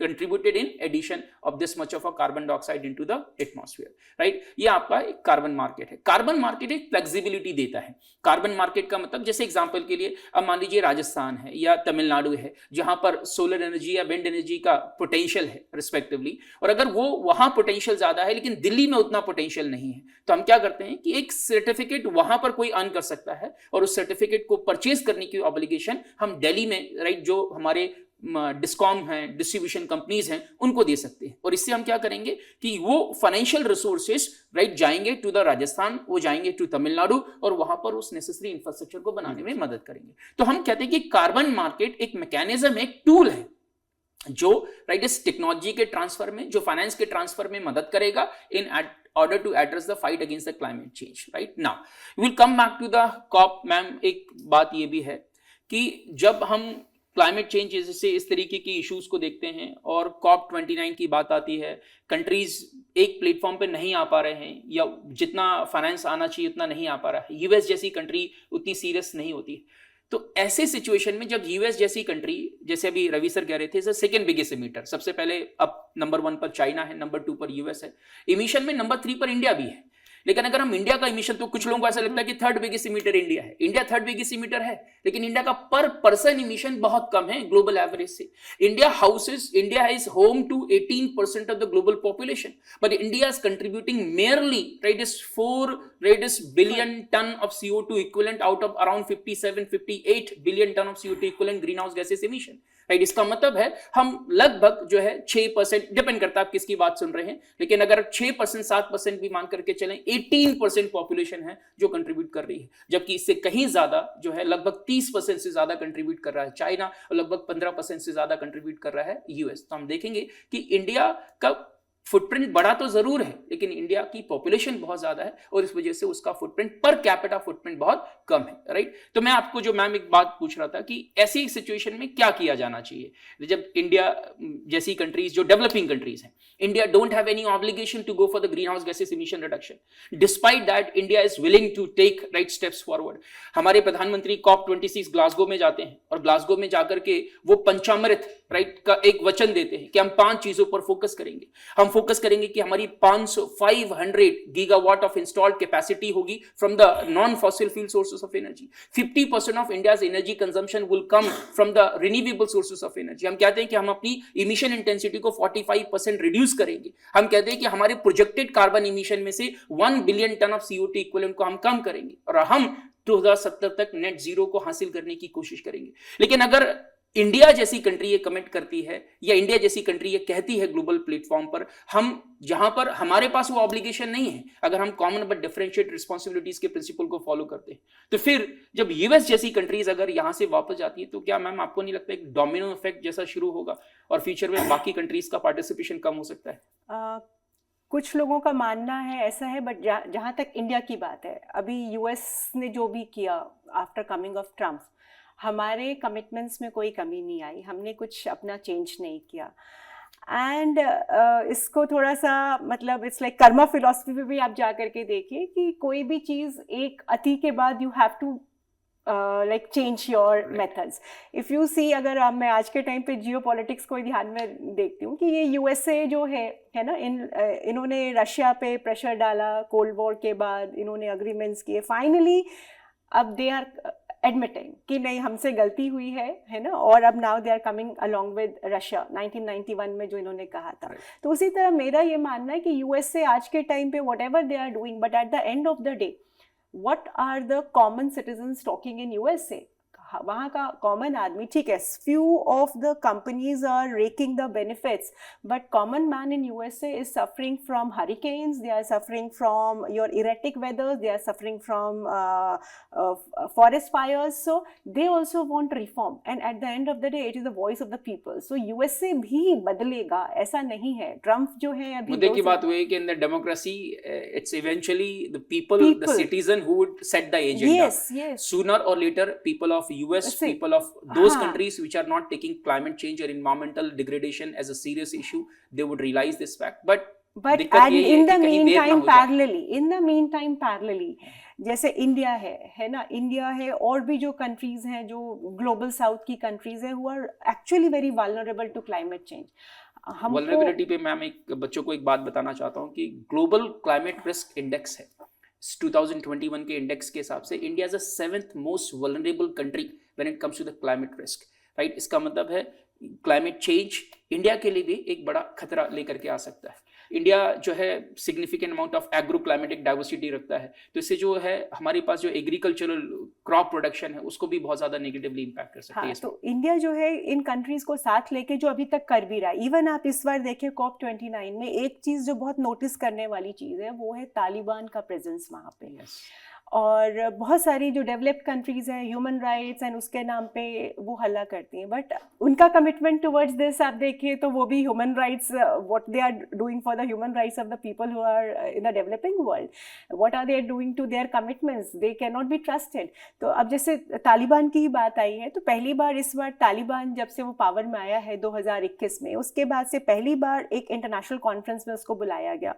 contributed in addition of this much of a carbon dioxide into the atmosphere, right? ये आपका एक कार्बन मार्केट है। कार्बन मार्केट एक फ्लेक्सिबिलिटी देता है। कार्बन मार्केट का मतलब जैसे एग्जांपल के लिए अब मान लीजिए राजस्थान है या तमिलनाडु है जहां पर सोलर एनर्जी या विंड एनर्जी का पोटेंशियल है रिस्पेक्टिवली, और अगर वो वहां पोटेंशियल ज्यादा है लेकिन दिल्ली में उतना पोटेंशियल नहीं है, तो हम क्या करते हैं कि एक सर्टिफिकेट वहां पर कोई अर्न कर सकता है और उस सर्टिफिकेट को परचेज करने की ऑब्लिगेशन हम दिल्ली में, राइट, जो हमारे डिस्कॉम हैं, डिस्ट्रीब्यूशन कंपनीज हैं, उनको दे सकते हैं। और इससे हम क्या करेंगे कि वो फाइनेंशियल रिसोर्सेस, राइट, जाएंगे टू द राजस्थान, वो जाएंगे टू तमिलनाडु और वहां पर उस नेसेसरी इंफ्रास्ट्रक्चर को बनाने में मदद करेंगे। तो हम कहते हैं कि कार्बन मार्केट एक मैकेनिज्म है, एक टूल है जो राइट इस टेक्नोलॉजी के ट्रांसफर में, जो फाइनेंस के ट्रांसफर में मदद करेगा इन order to address the fight against the climate change. Right now, we will come back to the COP. Ma'am, एक बात ये भी है कि जब हम क्लाइमेट चेंज जैसे इस तरीके की इश्यूज को देखते हैं और COP29 की बात आती है, कंट्रीज एक प्लेटफॉर्म पे नहीं आ पा रहे हैं या जितना फाइनेंस आना चाहिए उतना नहीं आ पा रहा है, यूएस जैसी कंट्री उतनी सीरियस नहीं होती, तो ऐसे सिचुएशन में जब यूएस जैसी कंट्री, जैसे अभी रवि सर कह रहे थे, सेकंड बिगेस्ट इमिटर, सबसे पहले अब नंबर 1 पर चाइना है, नंबर 2 पर यूएस है, इमिशन में नंबर 3 पर इंडिया भी है, लेकिन अगर हम इंडिया का इमिशन, तो कुछ लोगों को ऐसा लगता है कि थर्ड बिगेस्ट इमिटर इंडिया है, इंडिया थर्ड बिगेस्ट इमिटर है, लेकिन इंडिया का पर पर्सन इमिशन बहुत कम है ग्लोबल एवरेज से। India is home to 18% of the global population, but India is contributing merely right is 4 billion ton of CO2 equivalent out of around 57-58 billion ton of CO2 equivalent green house gases emission. Right, इसका मतलब है हम लगभग जो है 6%, डिपेंड करता है आप किसकी बात सुन रहे हैं, लेकिन अगर 6% 7% भी मान करके चलें, 18% पॉपुलेशन है जो कंट्रीब्यूट कर रही है, जबकि इससे कहीं ज्यादा जो है लगभग 30% से ज्यादा कंट्रीब्यूट कर रहा है चाइना और लगभग 15% से ज्यादा कंट्रीब्यूट कर रहा है यूएस। तो हम देखेंगे कि इंडिया का फुटप्रिंट बड़ा तो जरूर है, लेकिन इंडिया की पॉपुलेशन बहुत ज्यादा है और इस वजह से उसका फुटप्रिंट पर कैपिटा फुटप्रिंट बहुत कम है। राइट, तो मैं आपको जो मैम एक बात पूछ रहा था कि ऐसी सिचुएशन में क्या किया जाना चाहिए जब इंडिया जैसी कंट्रीज जो डेवलपिंग कंट्रीज हैं, India don't have any obligation to go for the green house gases emission reduction, despite that India is willing to take right steps forward. हमारे प्रधानमंत्री COP26 ग्लासगो में जाते हैं और ग्लासगो में जाकर के वो पंचामृत राइट का एक वचन देते हैं कि हम 5 चीजों पर फोकस करेंगे। हम फोकस करेंगे कि हमारी 500 गीगावाट ऑफ इंस्टॉल्ड कैपेसिटी होगी from the non fossil fuel sources of energy. 50% of India's energy consumption will come from the renewable sources of energy. हम कहते हैं कि हम अपनी इमिशन इंटेंसिटी को 45% रिड्यूस करेंगे। हम कहते हैं कि हमारे प्रोजेक्टेड कार्बन इमिशन में से 1 billion ton of CO2 equivalent को हम कम करेंगे और हम 2070 तक नेट जीरो को हासिल करने की कोशिश करेंगे। लेकिन अगर इंडिया जैसी कंट्री ये कमिट करती है या इंडिया जैसी कंट्री ये कहती है ग्लोबल प्लेटफॉर्म पर, हम जहां पर हमारे पास वो ऑब्लिगेशन नहीं है, अगर हम कॉमन बट डिफरेंशिएट रिस्पांसिबिलिटीज के प्रिंसिपल को फॉलो करते हैं, तो फिर जब यूएस जैसी कंट्रीज अगर यहां से वापस जाती है, तो क्या मैम आपको नहीं लगता एक डोमिनो इफेक्ट जैसा शुरू होगा और फ्यूचर में बाकी कंट्रीज का पार्टिसिपेशन कम हो सकता है? कुछ लोगों का मानना है ऐसा है, बट जहाँ तक इंडिया की बात है, अभी यूएस ने जो भी किया आफ्टर कमिंग ऑफ ट्रम्प, हमारे कमिटमेंट्स में कोई कमी नहीं आई, हमने कुछ अपना चेंज नहीं किया। एंड इसको थोड़ा सा मतलब इट्स लाइक कर्मा फिलॉसफी पे भी आप जा करके देखिए कि कोई भी चीज़ एक अति के बाद you have to like change your methods. If you see, अगर मैं आज के टाइम पे जियो पॉलिटिक्स को ध्यान में देखती हूँ कि ये USA जो है ना, इन्होंने रशिया पे प्रेशर डाला, कोल्ड वॉर के बाद इन्होंने अग्रीमेंट्स किए, फाइनली अब दे आर एडमिटिंग कि नहीं हमसे गलती हुई है ना, और अब now they are coming along with Russia 1991 में जो इन्होंने कहा था। तो उसी तरह मेरा ये मानना है कि USA आज के टाइम पे whatever they are doing, but at the end of the day what are the common citizens talking in USA? वहाँ का कॉमन आदमी, ठीक है, few of the companies are raking the benefits, but common man in USA is suffering from hurricanes, they are suffering from your erratic weather, they are suffering from forest fires, so they also want reform, and at the end of the day it is the voice of the people. So USA भी बदलेगा, ऐसा नहीं है। ट्रम्प जो है अभी मुद्दे की बात हुई है कि in the democracy it's eventually the people, the citizen who would set the agenda. Yes. Sooner or later people of US, people of those countries which are not taking climate change or environmental degradation as a serious issue, they would realize this fact. But and in the meantime parallelly जैसे इंडिया है ना, इंडिया है और भी जो कंट्रीज हैं जो ग्लोबल साउथ की कंट्रीज हैं, who are actually very vulnerable to climate change. Vulnerability पे मैम एक बच्चों को एक बात बताना चाहता हूँ कि ग्लोबल क्लाइमेट रिस्क इंडेक्स है 2021 के इंडेक्स के हिसाब से India is the 7th most vulnerable country when it comes to the climate risk. Right, इसका मतलब है क्लाइमेट चेंज इंडिया के लिए भी एक बड़ा खतरा लेकर के आ सकता है। इंडिया जो है significant amount of agro climatic diversity रखता है, तो इससे जो है हमारे पास जो एग्रीकल्चरल क्रॉप प्रोडक्शन है उसको भी बहुत ज्यादा नेगेटिवली इंपैक्ट कर सकती है। तो इंडिया जो है इन कंट्रीज को साथ लेके जो अभी तक कर भी रहा है, इवन आप इस बार देखिए COP29 में एक चीज जो बहुत नोटिस करने वाली चीज है वो है तालिबान का प्रेजेंस वहाँ पे। और बहुत सारी जो डेवलप्ड कंट्रीज़ हैं ह्यूमन राइट्स एंड उसके नाम पे वो हल्ला करती हैं, बट उनका कमिटमेंट टुवर्ड्स दिस आप देखिए तो वो भी human rights, what they are doing for the human rights of the people who are in the developing world, what are they doing to their commitments, they can not be trusted. तो अब जैसे तालिबान की ही बात आई है, तो पहली बार इस बार तालिबान जब से वो पावर में आया है 2021 में, उसके बाद से पहली बार एक इंटरनेशनल कॉन्फ्रेंस में उसको बुलाया गया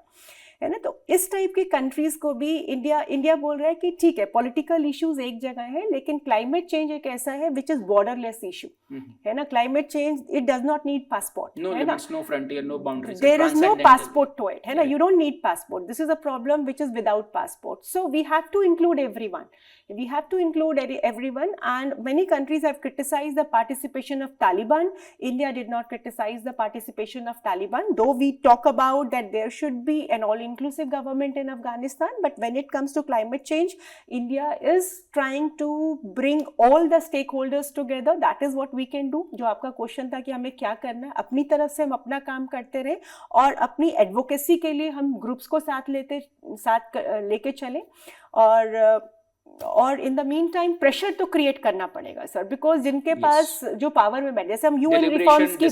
है ना। तो इस टाइप की कंट्रीज को भी इंडिया बोल रहा है कि ठीक है पॉलिटिकल इश्यूज एक जगह है, लेकिन क्लाइमेट चेंज एक ऐसा है विच इज बॉर्डरलेस इशू है ना। Climate change it does not need passport, no limits, no frontier, no boundaries, there is no passport to it है ना। You don't need passport, this is a problem which is without passport. So we have to include everyone, we have to include everyone, and many countries have criticized the participation of Taliban. India did not criticize the participation of Taliban, though we talk about that there should be an all-inclusive government in Afghanistan, but when it comes to climate change, India is trying to bring all the stakeholders together. That is what we can do. जो आपका क्वेश्चन था कि हमें क्या करना है, अपनी तरफ से हम अपना काम करते रहे और अपनी एडवोकेसी के लिए हम ग्रुप्स को साथ लेके चलें, और in the mean time pressure तो क्रिएट करना पड़ेगा सर, बिकॉज जिनके पास जो पावर में बैठे, जैसे हम यूएन रिफॉर्म्स की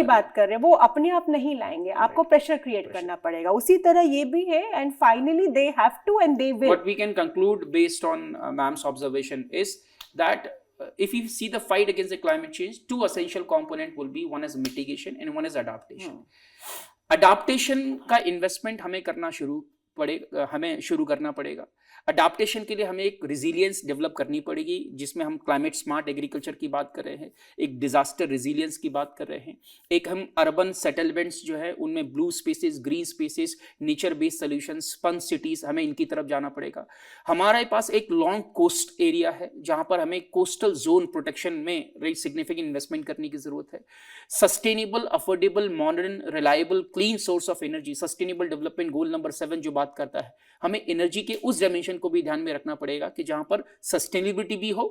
बात कर रहे हैं, वो अपने आप नहीं लाएंगे, आपको प्रेशर क्रिएट करना पड़ेगा। उसी तरह ये भी है, and finally they have to end they will. What we can conclude based on ma'am's observation is that if you see the fight against the climate change, two essential component will be, one is mitigation and one is adaptation. Adaptation का इन्वेस्टमेंट हमें शुरू करना पड़ेगा। अडाप्टेशन के लिए हमें एक रिजिलियंस डेवलप करनी पड़ेगी, जिसमें हम क्लाइमेट स्मार्ट एग्रीकल्चर की बात कर रहे हैं, एक डिजास्टर रिजिलियंस की बात कर रहे हैं, एक हम अर्बन सेटलमेंट्स जो है उनमें blue spaces, green spaces, nature based solutions, sponge cities, हमें इनकी तरफ जाना पड़ेगा। हमारे पास एक लॉन्ग कोस्ट एरिया है जहां पर हमें कोस्टल जोन प्रोटेक्शन में सिग्निफिकेंट इन्वेस्टमेंट करने की जरूरत है। Sustainable, affordable, modern, reliable, clean source of energy, sustainable development goal number 7 जो बात करता है, हमें एनर्जी के उस डायमेंशन को भी ध्यान में रखना पड़ेगा कि जहां पर सस्टेनेबिलिटी भी हो,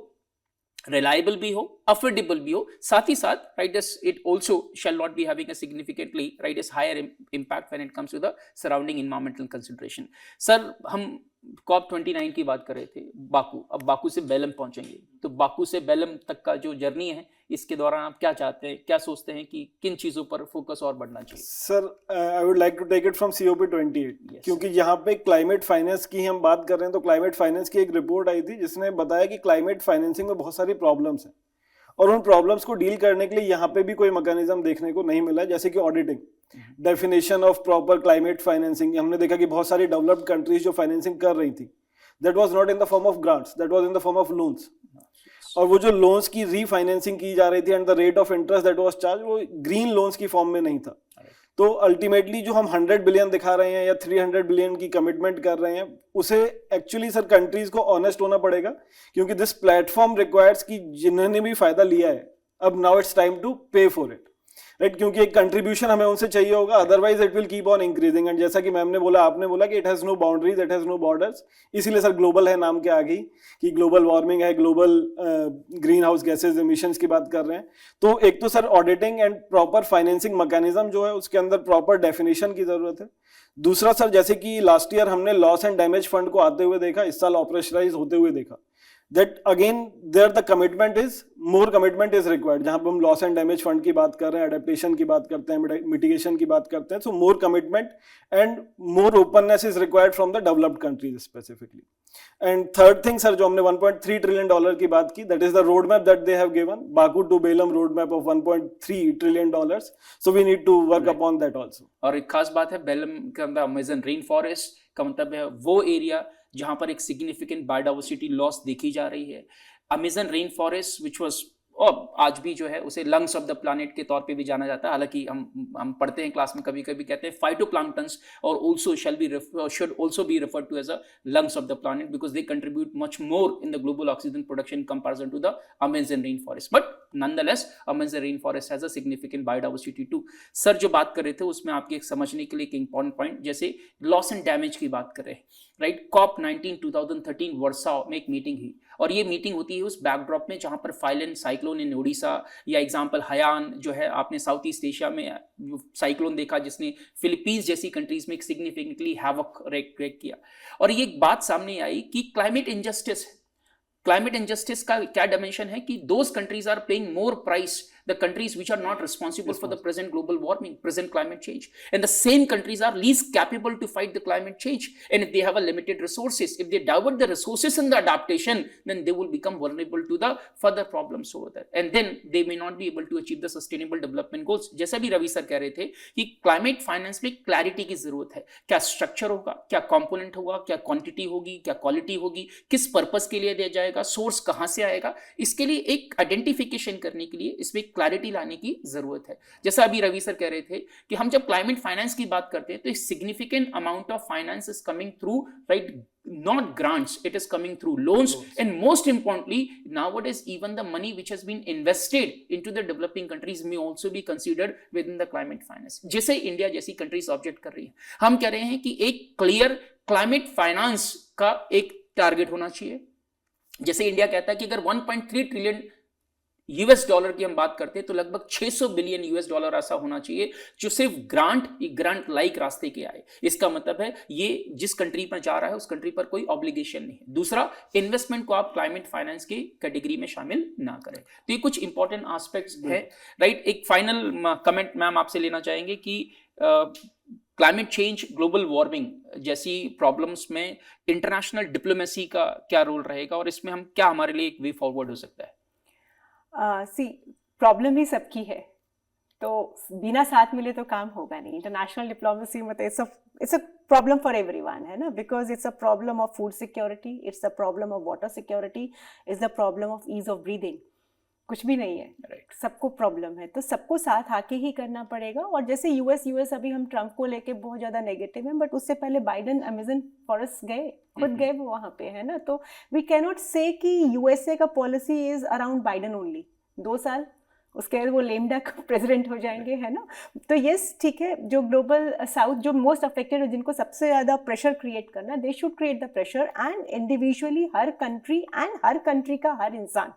रिलायबल भी हो, अफोर्डेबल भी हो, साथ ही साथ right it also shall not be having a significantly right higher impact when it comes to the surrounding environmental consideration. Sir, हम COP29 की बात कर रहे थे, बाकू, अब बाकू से बेलम पहुंचेंगे, तो बाकू से बेलम तक का जो जर्नी है, इसके दौरान आप क्या चाहते हैं, क्या सोचते हैं कि किन चीजों पर फोकस और बढ़ना चाहिए? Sir, I would like to take it from COP28, क्योंकि यहाँ पे क्लाइमेट फाइनेंस की हम बात कर रहे हैं, तो क्लाइमेट फाइनेंस की एक रिपोर्ट आई थी जिसने बताया कि क्लाइमेट फाइनेंसिंग में बहुत सारी प्रॉब्लम्स हैं, और उन प्रॉब्लम्स को डील करने के लिए यहाँ पे भी कोई मैकेनिज्म देखने को नहीं मिला, जैसे कि auditing, definition of proper climate financing. हमने देखा कि बहुत सारी डेवलप्ड कंट्रीज जो फाइनेंसिंग कर रही थी, that was not in the form of grants, that was in the form of loans, और वो जो लोन्स की रीफाइनेंसिंग की जा रही थी and the rate of interest that was charge, वो ग्रीन लोन्स की फॉर्म में नहीं था। तो अल्टीमेटली जो हम 100 बिलियन दिखा रहे हैं या 300 बिलियन की कमिटमेंट कर रहे हैं, उसे एक्चुअली सर कंट्रीज को ऑनेस्ट होना पड़ेगा, क्योंकि दिस प्लेटफॉर्म रिक्वायर्स कि जिन्होंने भी फायदा लिया है, अब now it's time to pay for it, right, क्योंकि एक कंट्रीब्यूशन हमें उनसे चाहिए होगा, otherwise it will keep on increasing. And जैसा कि मैम ने बोला, आपने बोला कि it has no boundaries, it has no borders, इसीलिए सर ग्लोबल है नाम के आगे कि ग्लोबल वार्मिंग है, global green house gases emissions की बात कर रहे हैं। तो एक तो sir auditing and proper financing mechanism जो है, उसके अंदर प्रॉपर डेफिनेशन की जरूरत है। दूसरा सर, जैसे कि लास्ट ईयर हमने लॉस एंड डैमेज फंड को आते हुए देखा, इस साल ऑपरेशनलाइज होते हुए देखा, that again there the commitment is more commitment is required। जहां पे हम लॉस एंड डैमेज फंड की बात कर रहे हैं, एडेप्टेशन की बात करते हैं, मिटिगेशन की बात करते हैं, so more commitment and more openness is required from the developed countries specifically। and third thing sir, जो हमने 1.3 ट्रिलियन डॉलर की बात की, that is the roadmap that they have given, Baku to Belem roadmap of 1.3 trillion dollars, so we need to work upon that also। और एक खास बात है, बेलम का मतलब अमेज़न रेन फॉरेस्ट का मतलब है वो एरिया जहां पर एक सिग्निफिकेंट बायोडाइवर्सिटी लॉस देखी जा रही है। Amazon rain forest which was, और आज भी जो है उसे लंग्स ऑफ द प्लैनेट के तौर पे भी जाना जाता है। हालांकि हम पढ़ते हैं क्लास में, कभी कभी कहते हैं फाइटोप्लैंक्टन्स और also should also be referred to as a lungs of the planet, because they contribute much more in the global oxygen production in comparison to the Amazon rain forest, but nonetheless Amazon rain forest has a significant biodiversity too. Sir, जो बात कर रहे थे उसमें आपके समझने के लिए एक इंपॉर्टेंट पॉइंट, जैसे लॉस एंड डैमेज की बात कर रहे हैं, राइट, COP19 2013 वर्सा में एक मीटिंग हुई, और ये मीटिंग होती है उस बैकड्रॉप में जहां पर फाइलन साइक्लोन इन उड़ीसा, या एग्जांपल हयान जो है, आपने साउथ ईस्ट एशिया में साइक्लोन देखा जिसने फिलीपींस जैसी कंट्रीज में एक सिग्निफिकेंटली हैवक रेक किया। और ये एक बात सामने आई कि क्लाइमेट इंजस्टिस का क्या डायमेंशन है कि those countries are paying more price, the countries which are not responsible for the present global warming, present climate change, and the same countries are least capable to fight the climate change. And if they have a limited resources, if they divert the resources in the adaptation, then they will become vulnerable to the further problems over there, and then they may not be able to achieve the sustainable development goals. जैसा भी रवि सर कह रहे थे कि क्लाइमेट फाइनेंस में क्लैरिटी की जरूरत है, क्या स्ट्रक्चर होगा, क्या कंपोनेंट होगा, क्या क्वांटिटी होगी, क्या क्वालिटी होगी, किस पर्पस के लिए दिया जाएगा, सोर्स कहां से आएगा, इसके लिए एक आइडेंटिफिकेशन करने के लिए इसमें क्लैरिटी लाने की जरूरत है। जैसा अभी रवि सर कह रहे थे कि हम जब क्लाइमेट फाइनेंस की बात करते हैं तो एक significant amount of finance is coming through, right, not grants, it is coming through loans. And most importantly, nowadays even the money which has been invested into the developing countries may also be considered within the climate finance, जैसे इंडिया जैसी कंट्रीज ऑब्जेक्ट कर रही है। हम कह रहे हैं कि एक क्लियर क्लाइमेट फाइनेंस का एक टारगेट होना चाहिए। जैसे इंडिया कहता है कि अगर 1.3 ट्रिलियन यूएस डॉलर की हम बात करते हैं तो लगभग 600 बिलियन यूएस डॉलर ऐसा होना चाहिए जो सिर्फ ग्रांट लाइक रास्ते के आए। इसका मतलब है ये जिस कंट्री पर जा रहा है उस कंट्री पर कोई ऑब्लिगेशन नहीं है। दूसरा, इन्वेस्टमेंट को आप क्लाइमेट फाइनेंस की कैटेगरी में शामिल ना करें। तो ये कुछ इंपॉर्टेंट एस्पेक्ट्स है, राइट। एक फाइनल कमेंट मैम आपसे लेना चाहेंगे कि क्लाइमेट चेंज, ग्लोबल वार्मिंग जैसी प्रॉब्लम्स में इंटरनेशनल डिप्लोमेसी का क्या रोल रहेगा, और इसमें हम क्या, हमारे लिए एक वे फॉरवर्ड हो सकता है? प्रॉब्लम ही सबकी है, तो बिना साथ मिले तो काम होगा नहीं। इंटरनेशनल डिप्लोमेसी मतलब it's a problem for everyone, है ना, because it's a problem of food security, it's a problem of water security, it's the problem of ease of breathing. कुछ भी नहीं है, right. सबको प्रॉब्लम है, तो सबको साथ आके ही करना पड़ेगा। और जैसे यूएस अभी हम ट्रम्प को लेके बहुत ज़्यादा नेगेटिव हैं, बट उससे पहले बाइडन अमेजन फॉरेस्ट गए, खुद गए वो वहाँ पे, है ना। तो वी कैन नॉट से कि यूएसए का policy is around Biden only. 2 साल उसके बाद वो लेम डक प्रेसिडेंट हो जाएंगे, है ना। तो यस, ठीक है, जो ग्लोबल साउथ जो मोस्ट अफेक्टेड है, जिनको सबसे ज़्यादा प्रेशर क्रिएट करना, they should create the pressure, and individually her country and her country का हर इंसान,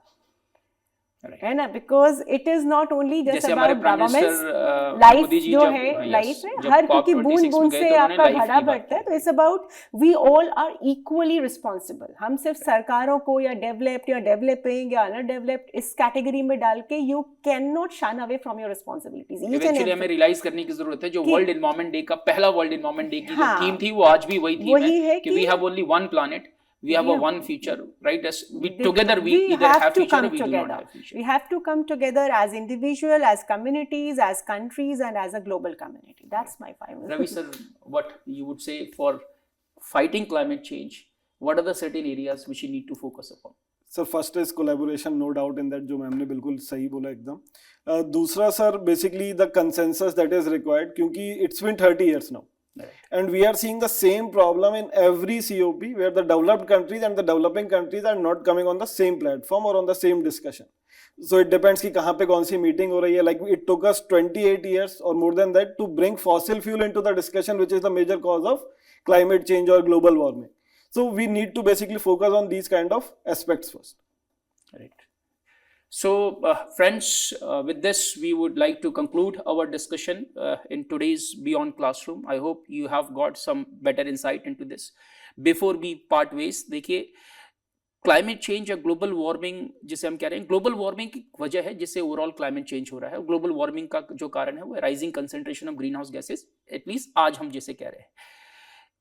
है ना, because it is not only just about government life जो है, लाइफ है हर, क्योंकि बूंद बूंद से आपका घड़ा बढ़ता है। तो it's about we all are equally responsible. हम सिर्फ सरकारों को या डेवलप्ड या डेवलपिंग या अनर डेवलप्ड इस कैटेगरी में डाल के यू कैन नॉट शान away from your responsibilities. Eventually हमें रियलाइज करने की जरूरत है, जो वर्ल्ड एनवायरनमेंट डे का पहला वर्ल्ड एनवायरनमेंट डे की जो थीम थी वो आज भी वही थीम है कि we have only one planet, we have a one future, right? Together we either have future or we do not have future. We have to come together as individual, as communities, as countries, and as a global community. That's my final. Ravi sir, what you would say for fighting climate change? What are the certain areas which you need to focus upon? Sir first is collaboration, no doubt in that, जो मैम ने बिल्कुल सही बोला एकदम। दूसरा sir basically the consensus that is required, क्योंकि it's been 30 years now. Right. And we are seeing the same problem in every COP, where the developed countries and the developing countries are not coming on the same platform or on the same discussion. So it depends कि कहाँ पे कौन सी मीटिंग हो रही है. Like it took us 28 years or more than that to bring fossil fuel into the discussion, which is the major cause of climate change or global warming. So we need to basically focus on these kind of aspects first. Right. So friends, with this we would like to conclude our discussion in today's Beyond Classroom. I hope you have got some better insight into this. Before we part ways, देखिए क्लाइमेट चेंज या ग्लोबल वार्मिंग जिसे हम कह रहे हैं, ग्लोबल वार्मिंग की वजह है जिससे ओवरऑल क्लाइमेट चेंज हो रहा है। ग्लोबल वार्मिंग का जो कारण है वो rising concentration of green house gases, at least आज हम जिसे कह रहे हैं।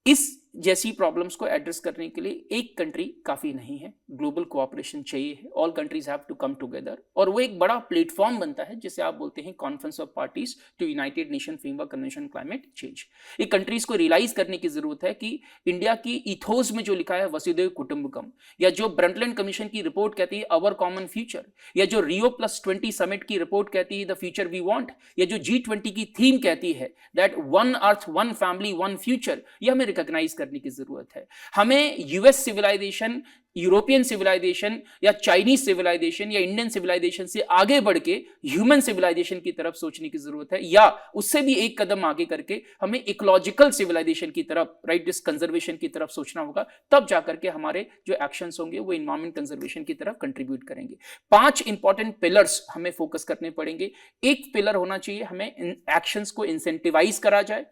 इस जैसी प्रॉब्लम्स को एड्रेस करने के लिए एक कंट्री काफ़ी नहीं है, ग्लोबल कोऑपरेशन चाहिए है। All countries have to come together, और वो एक बड़ा प्लेटफॉर्म बनता है जिसे आप बोलते हैं conference of parties to United Nation framework convention climate change. ये कंट्रीज को रियलाइज करने की जरूरत है कि इंडिया की इथोस में जो लिखा है वसुधैव कुटुंबकम, या जो ब्रंटलैंड कमीशन की रिपोर्ट कहती है अवर कॉमन फ्यूचर, या जो Rio+20 समिट की रिपोर्ट कहती है द फ्यूचर वी वांट, या जो G20 की थीम कहती है that one earth one family one future, ये हमें रिकॉग्नाइज करने की जरूरत है। हमें यूएस सिविलाइजेशन, यूरोपियन सिविलाइजेशन या चाइनीज सिविलाइजेशन या इंडियन सिविलाइजेशन से आगे बढ़ के ह्यूमन सिविलाइजेशन की तरफ सोचने की जरूरत है, या उससे भी एक कदम आगे करके हमें इकोलॉजिकल सिविलाइजेशन की तरफ, राइट, इस कंजर्वेशन की तरफ सोचना होगा। तब जाकर के हमारे जो एक्शंस होंगे वो एनवायरमेंट कंजर्वेशन की तरफ कंट्रीब्यूट करेंगे। 5 इंपॉर्टेंट पिलर्स हमें फोकस करने पड़ेंगे। एक पिलर होना चाहिए, हमें एक्शंस को इंसेंटिवाइज करा जाए,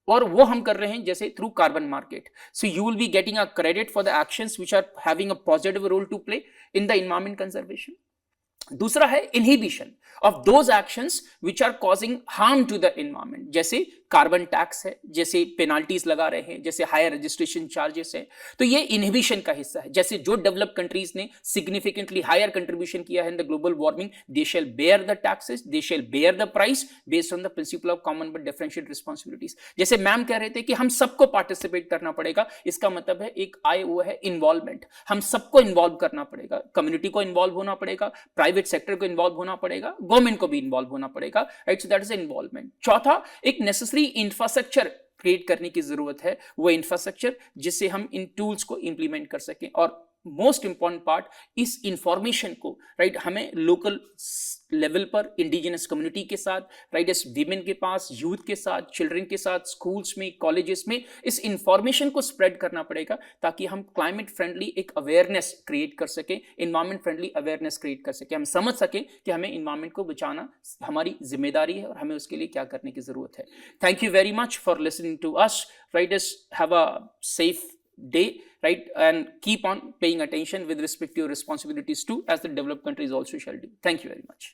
और वो हम कर रहे हैं जैसे through carbon market. So you will be getting a credit for the actions which are having a positive role to play in the environment conservation. दूसरा है inhibition of those actions which are causing harm to the environment, जैसे कार्बन टैक्स है, जैसे पेनाल्टीज लगा रहे हैं, जैसे हायर रजिस्ट्रेशन चार्जेस है, तो ये इनहिबिशन का हिस्सा है। जैसे जो डेवलप कंट्रीज ने सिग्निफिकेंटली हायर कंट्रीब्यूशन किया है in the global warming, they shall bear the taxes, they shall bear the price based on the principle of common but differentiated responsibilities. जैसे मैम कह रहे थे कि हम सबको पार्टिसिपेट करना पड़ेगा, इसका मतलब है एक आए वो है इन्वॉल्वमेंट, हम सबको इन्वॉल्व करना पड़ेगा, कम्युनिटी को इन्वॉल्व होना पड़ेगा, प्राइवेट सेक्टर को इन्वॉल्व होना पड़ेगा, गवर्नमेंट को भी इन्वॉल्व होना पड़ेगा, right. So that is involvement. चौथा, एक नेसेसरी इंफ्रास्ट्रक्चर क्रिएट करने की जरूरत है, वो इंफ्रास्ट्रक्चर जिससे हम इन टूल्स को इंप्लीमेंट कर सकें। और मोस्ट इंपॉर्टेंट पार्ट, इस इंफॉर्मेशन को, राइट, हमें लोकल लेवल पर इंडिजिनस कम्युनिटी के साथ, राइट, इस वीमेन के पास, यूथ के साथ, चिल्ड्रन के साथ, स्कूल्स में, कॉलेजेस में इस इंफॉर्मेशन को स्प्रेड करना पड़ेगा, ताकि हम क्लाइमेट फ्रेंडली एक अवेयरनेस क्रिएट कर सकें, इन्वायरमेंट फ्रेंडली अवेयरनेस क्रिएट कर सकें, हम समझ सकें कि हमें इन्वायरमेंट को बचाना हमारी जिम्मेदारी है और हमें उसके लिए क्या करने की जरूरत है। Thank you very much for listening to us, right. Have a safe day, right, and keep on paying attention with respect to your responsibilities too, as the developed countries also shall do. Thank you very much.